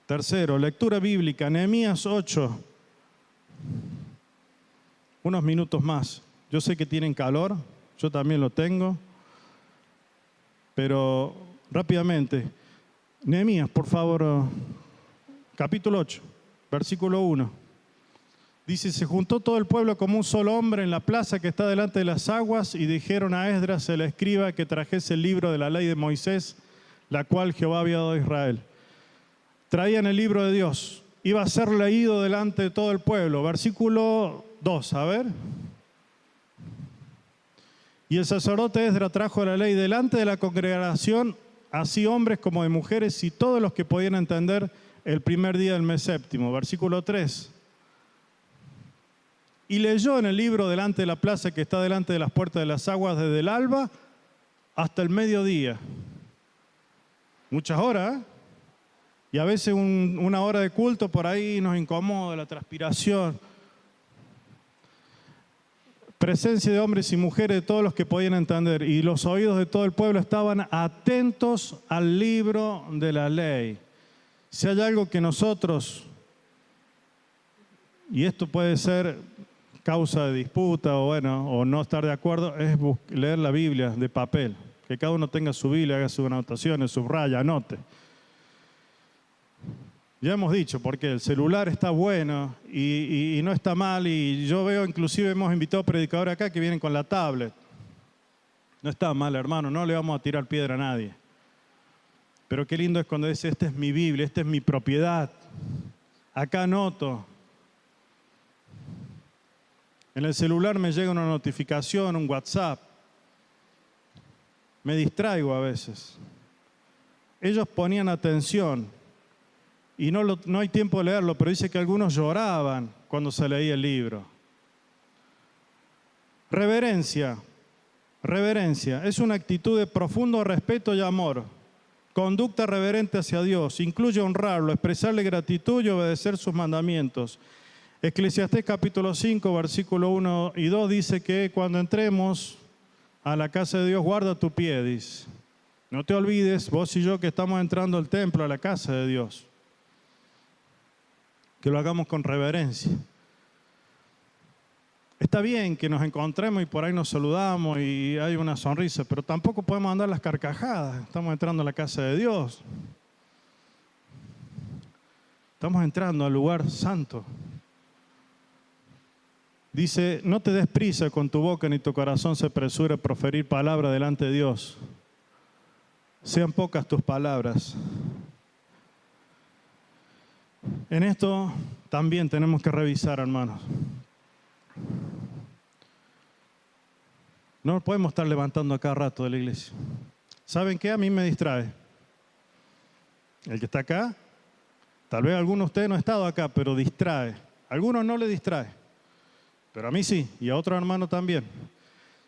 Tercero, lectura bíblica, Nehemías 8. Unos minutos más. Yo sé que tienen calor, yo también lo tengo, pero rápidamente. Nehemías, por favor, capítulo 8, versículo 1. Dice, se juntó todo el pueblo como un solo hombre en la plaza que está delante de las aguas y dijeron a Esdras, el escriba, que trajese el libro de la ley de Moisés, la cual Jehová había dado a Israel. Traían el libro de Dios, iba a ser leído delante de todo el pueblo. Versículo 2, a ver. Y el sacerdote Esdras trajo la ley delante de la congregación, así hombres como de mujeres y todos los que podían entender el primer día del mes séptimo. Versículo 3. Y leyó en el libro delante de la plaza que está delante de las puertas de las aguas desde el alba hasta el mediodía. Muchas horas, ¿eh? Y a veces una hora de culto por ahí nos incomoda, la transpiración. Presencia de hombres y mujeres, de todos los que podían entender. Y los oídos de todo el pueblo estaban atentos al libro de la ley. Si hay algo que nosotros, y esto puede ser causa de disputa o no estar de acuerdo, es leer la Biblia de papel. Que cada uno tenga su Biblia, haga sus anotaciones, subraya, anote. Ya hemos dicho, porque el celular está bueno y no está mal, y yo veo, inclusive hemos invitado predicadores acá que vienen con la tablet. No está mal, hermano, no le vamos a tirar piedra a nadie. Pero qué lindo es cuando dice, esta es mi Biblia, esta es mi propiedad. Acá anoto. En el celular me llega una notificación, un WhatsApp. Me distraigo a veces. Ellos ponían atención. Y no hay tiempo de leerlo, pero dice que algunos lloraban cuando se leía el libro. Reverencia. Reverencia es una actitud de profundo respeto y amor. Conducta reverente hacia Dios. Incluye honrarlo, expresarle gratitud y obedecer sus mandamientos. Eclesiastés capítulo 5, versículo 1 y 2 dice que cuando entremos a la casa de Dios, guarda tu pie, dice. No te olvides, vos y yo, que estamos entrando al templo, a la casa de Dios. Que lo hagamos con reverencia. Está bien que nos encontremos y por ahí nos saludamos y hay una sonrisa, pero tampoco podemos andar las carcajadas. Estamos entrando a la casa de Dios. Estamos entrando al lugar santo. Dice, no te des prisa con tu boca ni tu corazón se apresure a proferir palabra delante de Dios. Sean pocas tus palabras. En esto también tenemos que revisar, hermanos. No podemos estar levantando a cada rato de la iglesia. ¿Saben qué? A mí me distrae. El que está acá, tal vez alguno de ustedes no ha estado acá, pero distrae. A algunos no le distrae, pero a mí sí, y a otro hermano también.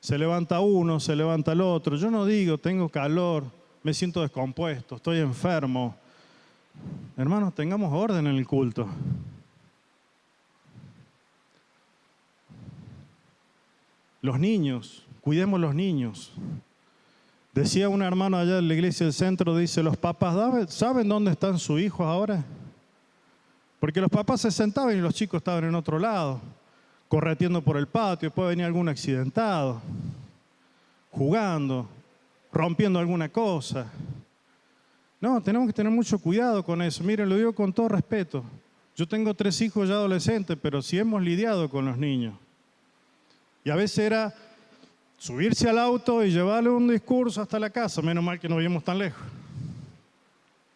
Se levanta uno, se levanta el otro. Yo no digo, tengo calor, me siento descompuesto, estoy enfermo. Hermanos, tengamos orden en el culto. Los niños, cuidemos los niños. Decía un hermano allá en la iglesia del centro, dice, los papás, ¿saben dónde están sus hijos ahora? Porque los papás se sentaban y los chicos estaban en otro lado, correteando por el patio, después venía algún accidentado, jugando, rompiendo alguna cosa. No, tenemos que tener mucho cuidado con eso. Miren, lo digo con todo respeto. Yo tengo 3 hijos ya adolescentes, pero sí hemos lidiado con los niños. Y a veces era subirse al auto y llevarle un discurso hasta la casa. Menos mal que no vivimos tan lejos.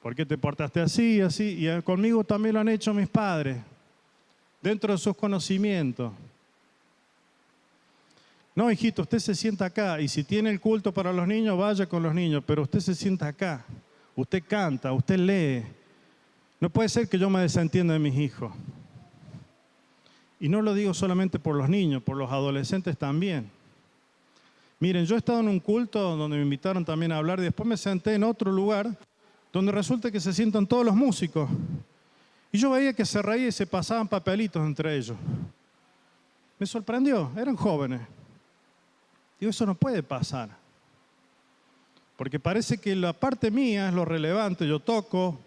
¿Por qué te portaste así, así? Y conmigo también lo han hecho mis padres, dentro de sus conocimientos. No, hijito, usted se sienta acá y si tiene el culto para los niños, vaya con los niños, pero usted se sienta acá. Usted canta, usted lee. No puede ser que yo me desentienda de mis hijos. Y no lo digo solamente por los niños, por los adolescentes también. Miren, yo he estado en un culto donde me invitaron también a hablar y después me senté en otro lugar donde resulta que se sientan todos los músicos. Y yo veía que se reía y se pasaban papelitos entre ellos. Me sorprendió, eran jóvenes. Digo, eso no puede pasar. Porque parece que la parte mía es lo relevante. Yo toco,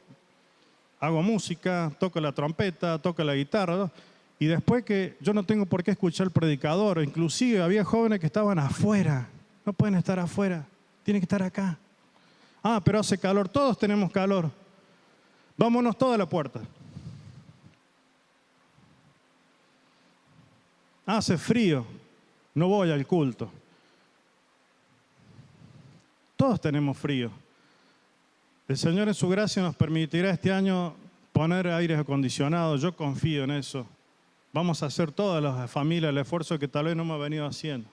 hago música, toco la trompeta, toco la guitarra, ¿no? Y después que yo no tengo por qué escuchar al predicador, inclusive había jóvenes que estaban afuera. No pueden estar afuera, tienen que estar acá. Ah, pero hace calor, todos tenemos calor. Vámonos todos a la puerta. Hace frío, no voy al culto. Todos tenemos frío. El Señor en su gracia nos permitirá este año poner aires acondicionados. Yo confío en eso. Vamos a hacer todas las familias el esfuerzo que tal vez no hemos venido haciendo.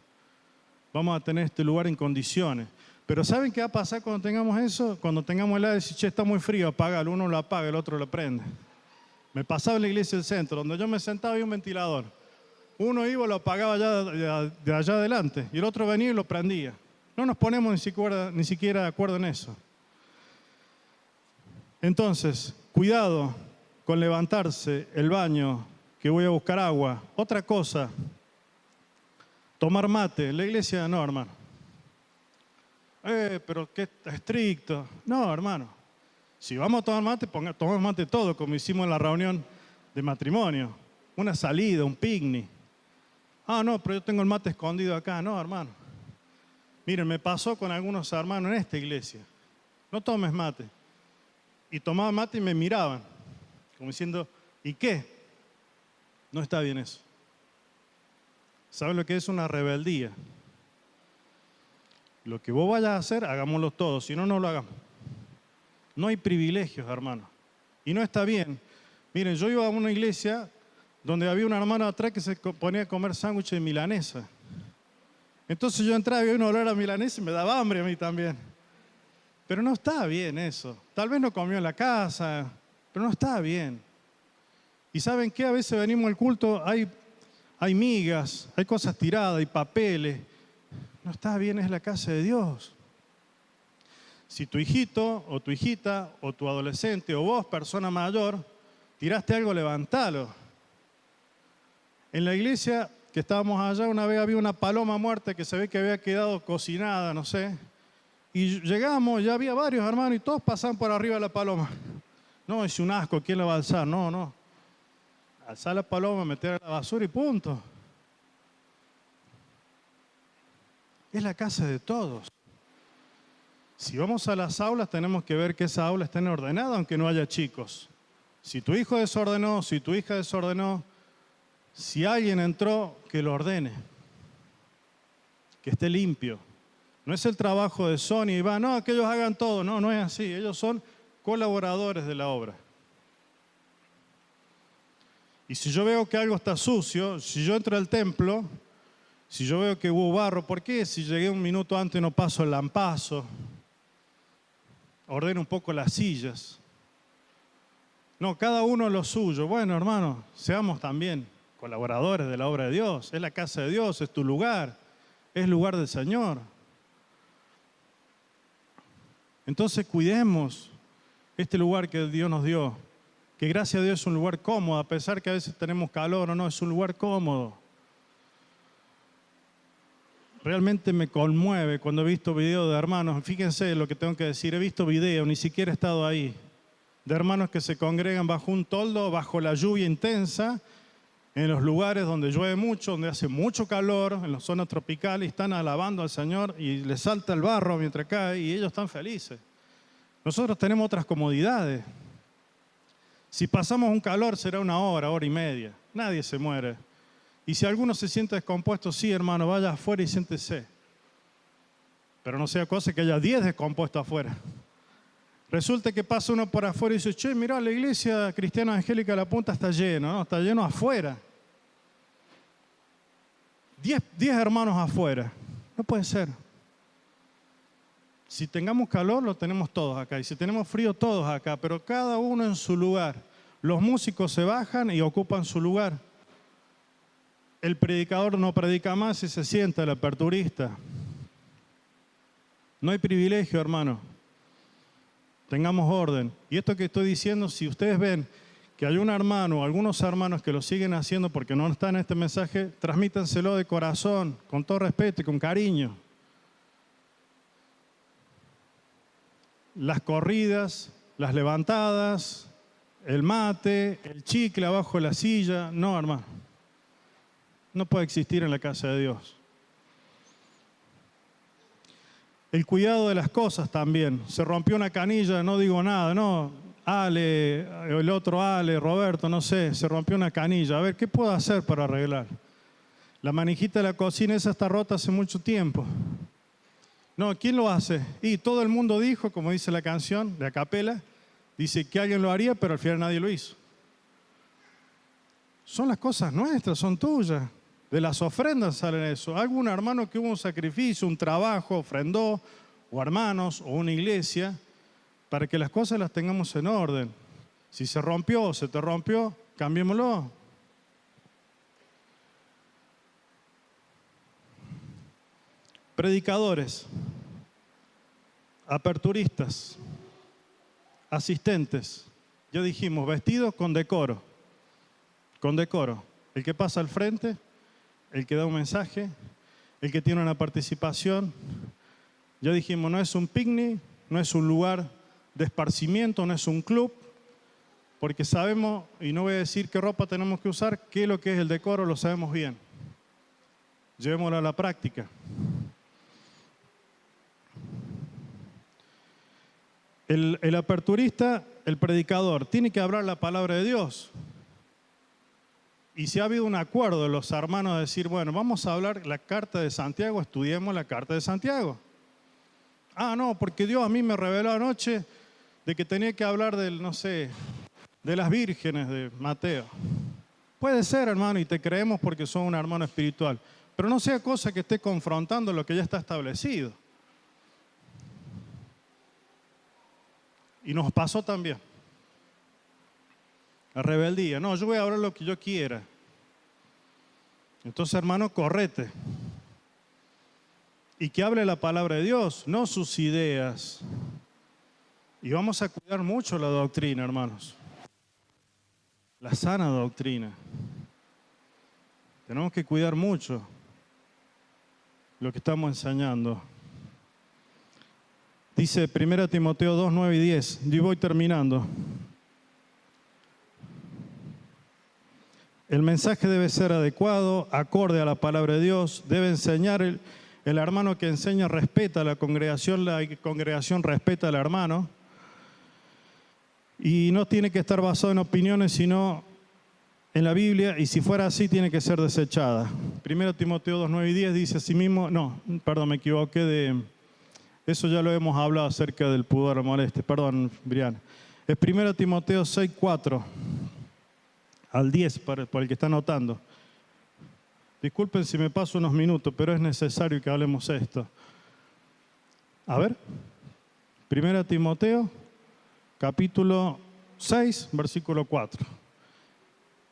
Vamos a tener este lugar en condiciones. Pero ¿saben qué va a pasar cuando tengamos eso? Cuando tengamos el aire, si che, está muy frío, apágalo. Uno lo apaga, el otro lo prende. Me pasaba en la iglesia del centro, donde yo me sentaba y había un ventilador. Uno iba y lo apagaba de allá adelante, y el otro venía y lo prendía. No nos ponemos ni siquiera de acuerdo en eso. Entonces, cuidado con levantarse, el baño, que voy a buscar agua. Otra cosa, tomar mate. En la iglesia no, hermano. Pero qué estricto. No, hermano. Si vamos a tomar mate, tomamos mate todo, como hicimos en la reunión de matrimonio. Una salida, un picnic. Ah, no, pero yo tengo el mate escondido acá. No, hermano. Miren, me pasó con algunos hermanos en esta iglesia. No tomes mate. Y tomaban mate y me miraban, como diciendo, ¿y qué? No está bien eso. ¿Saben lo que es una rebeldía? Lo que vos vayas a hacer, hagámoslo todos, si no, no lo hagamos. No hay privilegios, hermano. Y no está bien. Miren, yo iba a una iglesia donde había un hermano atrás que se ponía a comer sándwiches de milanesa. Entonces yo entraba y había un olor a milanesa y me daba hambre a mí también. Pero no está bien eso. Tal vez no comió en la casa, pero no está bien. ¿Y saben qué? A veces venimos al culto, hay migas, hay cosas tiradas, hay papeles. no está bien, es la casa de Dios. Si tu hijito o tu hijita o tu adolescente o vos, persona mayor, tiraste algo, levantalo. En la iglesia que estábamos allá, una vez había una paloma muerta que se ve que había quedado cocinada, no sé. Y llegamos, ya había varios hermanos y todos pasaban por arriba de la paloma. No, es un asco, ¿quién la va a alzar? No. Alzar la paloma, meter a la basura y punto. Es la casa de todos. Si vamos a las aulas, tenemos que ver que esa aula esté ordenada, aunque no haya chicos. Si tu hijo desordenó, si tu hija desordenó, si alguien entró, que lo ordene. Que esté limpio. No es el trabajo de Sony y va, no, que ellos hagan todo. No, no es así. Ellos son colaboradores de la obra. Y si yo veo que algo está sucio, si yo entro al templo, si yo veo que hubo barro, ¿por qué? Si llegué un minuto antes no paso el lampazo, ordeno un poco las sillas. No, cada uno lo suyo. Bueno, hermano, seamos también colaboradores de la obra de Dios. Es la casa de Dios, es tu lugar, es el lugar del Señor. Entonces cuidemos este lugar que Dios nos dio, que gracias a Dios es un lugar cómodo, a pesar que a veces tenemos calor o no, es un lugar cómodo. Realmente me conmueve cuando he visto videos de hermanos, fíjense lo que tengo que decir, he visto videos, ni siquiera he estado ahí, de hermanos que se congregan bajo un toldo, bajo la lluvia intensa, en los lugares donde llueve mucho, donde hace mucho calor, en las zonas tropicales, y están alabando al Señor y les salta el barro mientras cae y ellos están felices. Nosotros tenemos otras comodidades. Si pasamos un calor será una hora, hora y media. Nadie se muere. Y si alguno se siente descompuesto, sí, hermano, vaya afuera y siéntese. Pero no sea cosa que haya 10 descompuestos afuera. Resulta que pasa uno por afuera y dice, che, mirá, la iglesia cristiana evangélica de La Punta está llena, ¿no? Está lleno afuera. 10 hermanos afuera. No puede ser. Si tengamos calor, lo tenemos todos acá. Y si tenemos frío, todos acá. Pero cada uno en su lugar. Los músicos se bajan y ocupan su lugar. El predicador no predica más y se sienta el aperturista. No hay privilegio, hermano. Tengamos orden. Y esto que estoy diciendo, si ustedes ven que hay un hermano o algunos hermanos que lo siguen haciendo porque no están en este mensaje, transmítanselo de corazón, con todo respeto y con cariño. Las corridas, las levantadas, el mate, el chicle abajo de la silla, no, hermano. No puede existir en la casa de Dios. El cuidado de las cosas también. Se rompió una canilla, no digo nada, no. Ale, el otro Ale, Roberto, no sé, se rompió una canilla. A ver, ¿qué puedo hacer para arreglar? La manijita de la cocina esa está rota hace mucho tiempo. No, ¿quién lo hace? Y todo el mundo dijo, como dice la canción de a capela, dice que alguien lo haría, pero al final nadie lo hizo. Son las cosas nuestras, son tuyas. De las ofrendas salen eso. Algún hermano que hubo un sacrificio, un trabajo, ofrendó, o hermanos, o una iglesia, para que las cosas las tengamos en orden. Si se rompió o se te rompió, cambiémoslo. Predicadores, aperturistas, asistentes. Ya dijimos, vestidos con decoro. Con decoro. El que pasa al frente, el que da un mensaje, el que tiene una participación. Ya dijimos, no es un picnic, no es un lugar de esparcimiento, no es un club, porque sabemos, y no voy a decir qué ropa tenemos que usar, qué es lo que es el decoro, lo sabemos bien. Llevémoslo a la práctica. El aperturista, el predicador, tiene que hablar la palabra de Dios. Y si ha habido un acuerdo de los hermanos de decir, bueno, vamos a hablar la carta de Santiago, estudiemos la carta de Santiago. Ah, no, porque Dios a mí me reveló anoche de que tenía que hablar del, no sé, de las vírgenes de Mateo. Puede ser, hermano, y te creemos porque sos un hermano espiritual, pero no sea cosa que esté confrontando lo que ya está establecido. Y nos pasó también. La rebeldía. No, yo voy a hablar lo que yo quiera. Entonces, hermano, correte. y que hable la palabra de Dios, no sus ideas. Y vamos a cuidar mucho la doctrina, hermanos. La sana doctrina. Tenemos que cuidar mucho lo que estamos enseñando. Dice 1 Timoteo 2, 9 y 10. Yo voy terminando. El mensaje debe ser adecuado, acorde a la palabra de Dios. Debe enseñar el hermano que enseña respeta a la congregación respeta al hermano. Y no tiene que estar basado en opiniones, sino en la Biblia, y si fuera así, tiene que ser desechada. 1 Timoteo 2, 9 y 10 dice así mismo, me equivoqué eso ya lo hemos hablado acerca del pudor o molestia. Perdón, Brian. Es 1 Timoteo 6, 4 al 10, por el que está anotando. Disculpen si me paso unos minutos, pero es necesario que hablemos esto. A ver, 1 Timoteo, capítulo 6, versículo 4.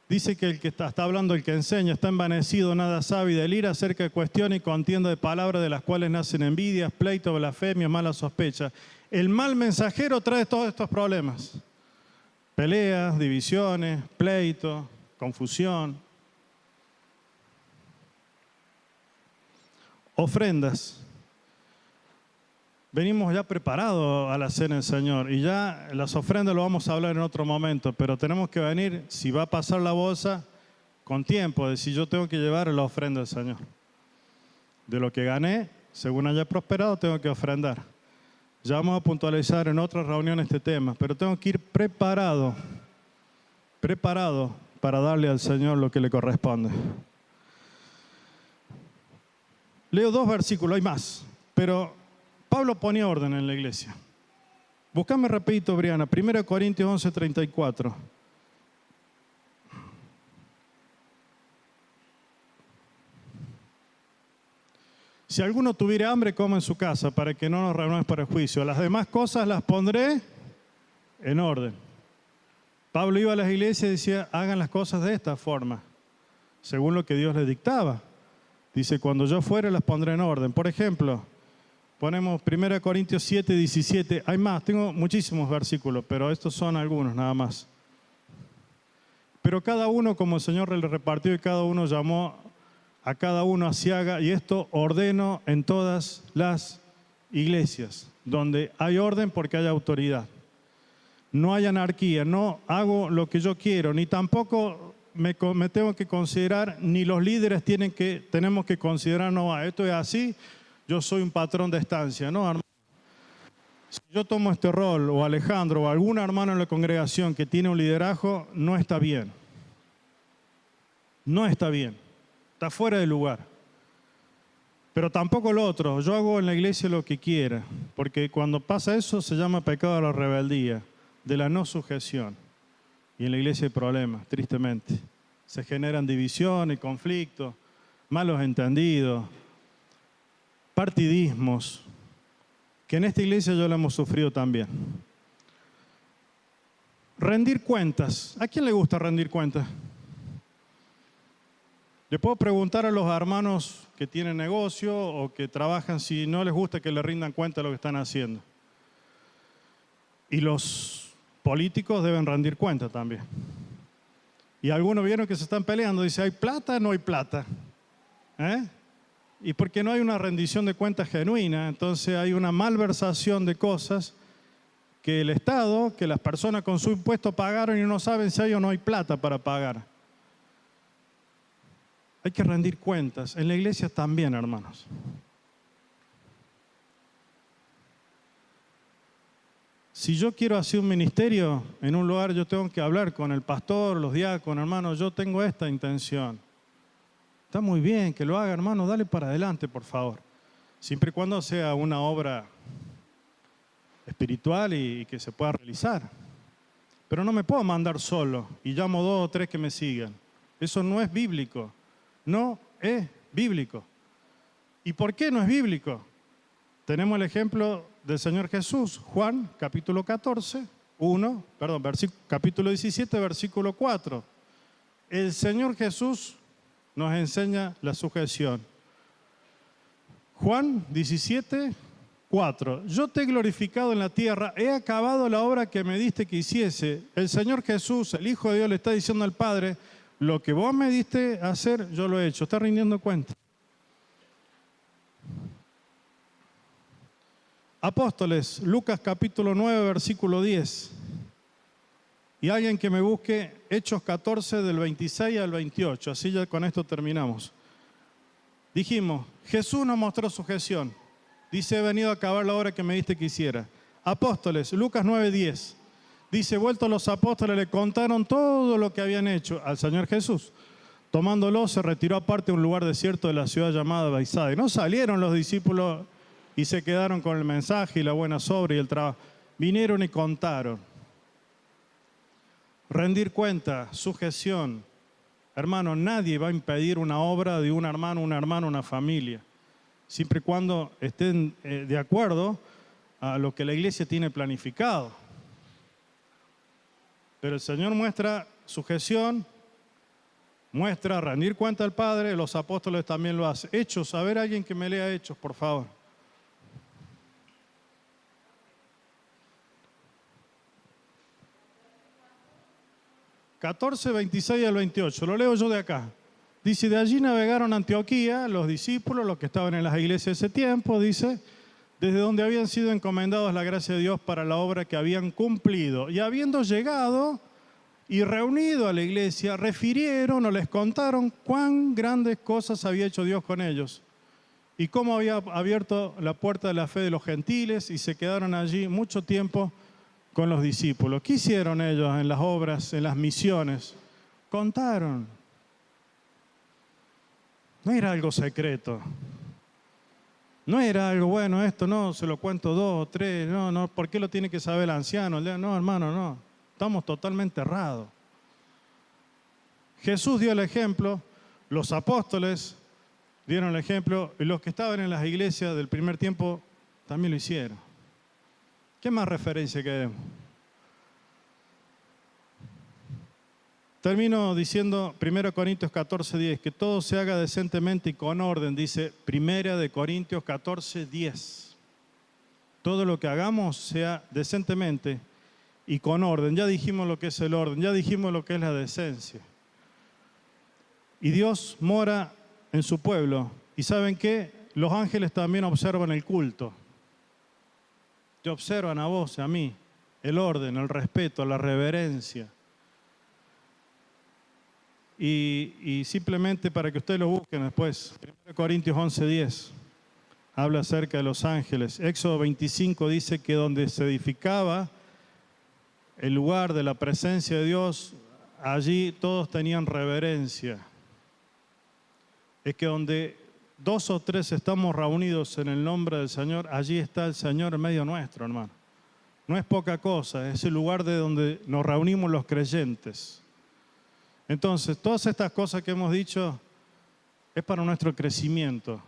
Dice que el que está hablando, el que enseña, está envanecido, nada sabe, y delira acerca de cuestiones y contienda de palabras de las cuales nacen envidias, pleitos, blasfemias, malas sospechas. El mal mensajero trae todos estos problemas. Peleas, divisiones, pleitos, confusión. Ofrendas. Venimos ya preparados a la cena del Señor y ya las ofrendas lo vamos a hablar en otro momento, pero tenemos que venir, si va a pasar la bolsa, con tiempo, de si yo tengo que llevar la ofrenda del Señor. De lo que gané, según haya prosperado, tengo que ofrendar. Ya vamos a puntualizar en otra reunión este tema, pero tengo que ir preparado para darle al Señor lo que le corresponde. Leo 2 versículos, hay más, pero Pablo ponía orden en la iglesia. Buscame rapidito, Briana, 1 Corintios 11, 34. Si alguno tuviera hambre, coma en su casa, para que no nos reunamos para el juicio. Las demás cosas las pondré en orden. Pablo iba a las iglesias y decía, hagan las cosas de esta forma, según lo que Dios les dictaba. Dice, cuando yo fuere las pondré en orden. Por ejemplo, ponemos 1 Corintios 7, 17. Hay más, tengo muchísimos versículos, pero estos son algunos nada más. Pero cada uno, como el Señor le repartió, y cada uno llamó a cada uno así haga, y esto ordeno en todas las iglesias, donde hay orden porque hay autoridad. No hay anarquía, no hago lo que yo quiero, ni tampoco me tengo que considerar, ni los líderes tenemos que considerar, no, esto es así, yo soy un patrón de estancia. No, hermano. Si yo tomo este rol, o Alejandro, o algún hermano en la congregación que tiene un liderazgo, no está bien. No está bien. Está fuera de lugar. Pero tampoco lo otro. Yo hago en la iglesia lo que quiera. Porque cuando pasa eso se llama pecado de la rebeldía, de la no sujeción. Y en la iglesia hay problemas, tristemente. Se generan divisiones, conflictos, malos entendidos, partidismos, que en esta iglesia ya lo hemos sufrido también. Rendir cuentas. ¿A quién le gusta rendir cuentas? Le puedo preguntar a los hermanos que tienen negocio o que trabajan si no les gusta que le rindan cuenta de lo que están haciendo. Y los políticos deben rendir cuenta también. Y algunos vieron que se están peleando, dice, ¿hay plata o no hay plata? Y porque no hay una rendición de cuentas genuina, entonces hay una malversación de cosas que el Estado, que las personas con su impuesto pagaron y no saben si hay o no hay plata para pagar. Hay que rendir cuentas. En la iglesia también, hermanos. Si yo quiero hacer un ministerio en un lugar, yo tengo que hablar con el pastor, los diáconos, hermanos, yo tengo esta intención. Está muy bien que lo haga, hermano, dale para adelante, por favor. Siempre y cuando sea una obra espiritual y que se pueda realizar. Pero no me puedo mandar solo y llamo 2 o 3 que me sigan. Eso no es bíblico. No es bíblico. ¿Y por qué no es bíblico? Tenemos el ejemplo del Señor Jesús, Juan, capítulo 14, capítulo 17, versículo 4. El Señor Jesús nos enseña la sujeción. Juan 17, 4. Yo te he glorificado en la tierra, he acabado la obra que me diste que hiciese. El Señor Jesús, el Hijo de Dios, le está diciendo al Padre, lo que vos me diste hacer, yo lo he hecho. Está rindiendo cuenta. Apóstoles, Lucas capítulo 9, versículo 10. Y alguien que me busque Hechos 14 del 26 al 28. Así ya con esto terminamos. Dijimos, Jesús nos mostró su gestión. Dice, he venido a acabar la obra que me diste que hiciera. Apóstoles, Lucas 9, 10. Dice, vueltos los apóstoles le contaron todo lo que habían hecho al Señor Jesús. Tomándolo, se retiró aparte a un lugar desierto de la ciudad llamada Bethsaida. Y no salieron los discípulos y se quedaron con el mensaje y la buena obra y el trabajo. Vinieron y contaron. Rendir cuenta, sujeción. Hermano, nadie va a impedir una obra de un hermano, una familia, siempre y cuando estén de acuerdo a lo que la iglesia tiene planificado. Pero el Señor muestra sujeción, muestra rendir cuenta al Padre, los apóstoles también lo hacen. Hechos, a ver alguien que me lea Hechos, por favor. ...14, 26 al 28, lo leo yo de acá. Dice, de allí navegaron a Antioquía los discípulos, los que estaban en las iglesias de ese tiempo, dice, desde donde habían sido encomendados la gracia de Dios para la obra que habían cumplido. Y habiendo llegado y reunido a la iglesia, refirieron o les contaron cuán grandes cosas había hecho Dios con ellos y cómo había abierto la puerta de la fe de los gentiles, y se quedaron allí mucho tiempo con los discípulos. ¿Qué hicieron ellos en las obras, en las misiones? Contaron. No era algo secreto. No era algo, bueno, esto no, se lo cuento 2 o 3, no, ¿por qué lo tiene que saber el anciano? No, hermano, no. Estamos totalmente errados. Jesús dio el ejemplo, los apóstoles dieron el ejemplo, y los que estaban en las iglesias del primer tiempo también lo hicieron. ¿Qué más referencia queremos? Termino diciendo 1 Corintios 14, 10, que todo se haga decentemente y con orden, dice 1 Corintios 14, 10. Todo lo que hagamos sea decentemente y con orden. Ya dijimos lo que es el orden, ya dijimos lo que es la decencia. Y Dios mora en su pueblo. ¿Y saben qué? Los ángeles también observan el culto. Te observan a vos y a mí el orden, el respeto, la reverencia. Y simplemente para que ustedes lo busquen después, 1 Corintios 11:10 habla acerca de los ángeles. Éxodo 25 dice que donde se edificaba el lugar de la presencia de Dios, allí todos tenían reverencia. Es que donde 2 o 3 estamos reunidos en el nombre del Señor, allí está el Señor en medio nuestro, hermano. No es poca cosa, es el lugar de donde nos reunimos los creyentes. Entonces, todas estas cosas que hemos dicho es para nuestro crecimiento.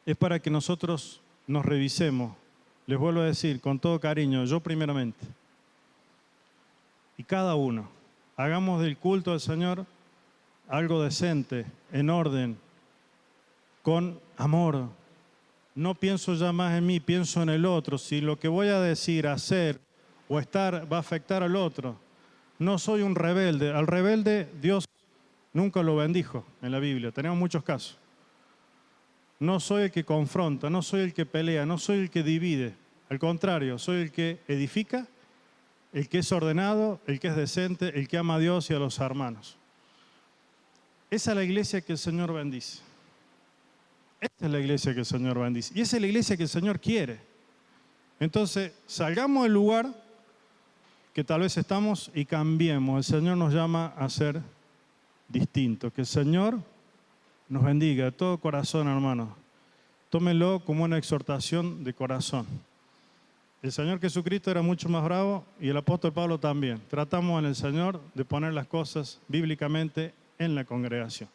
Es para que nosotros nos revisemos. Les vuelvo a decir, con todo cariño, yo primeramente. Y cada uno, hagamos del culto al Señor algo decente, en orden, con amor. No pienso ya más en mí, pienso en el otro. Si lo que voy a decir, hacer o estar va a afectar al otro. No soy un rebelde. Al rebelde Dios nunca lo bendijo en la Biblia. Tenemos muchos casos. No soy el que confronta, no soy el que pelea, no soy el que divide. Al contrario, soy el que edifica, el que es ordenado, el que es decente, el que ama a Dios y a los hermanos. Esa es la iglesia que el Señor bendice. Esta es la iglesia que el Señor bendice. Y esa es la iglesia que el Señor quiere. Entonces, salgamos del lugar que tal vez estamos y cambiemos. El Señor nos llama a ser distintos. Que el Señor nos bendiga de todo corazón, hermano. Tómenlo como una exhortación de corazón. El Señor Jesucristo era mucho más bravo y el apóstol Pablo también. Tratamos en el Señor de poner las cosas bíblicamente en la congregación.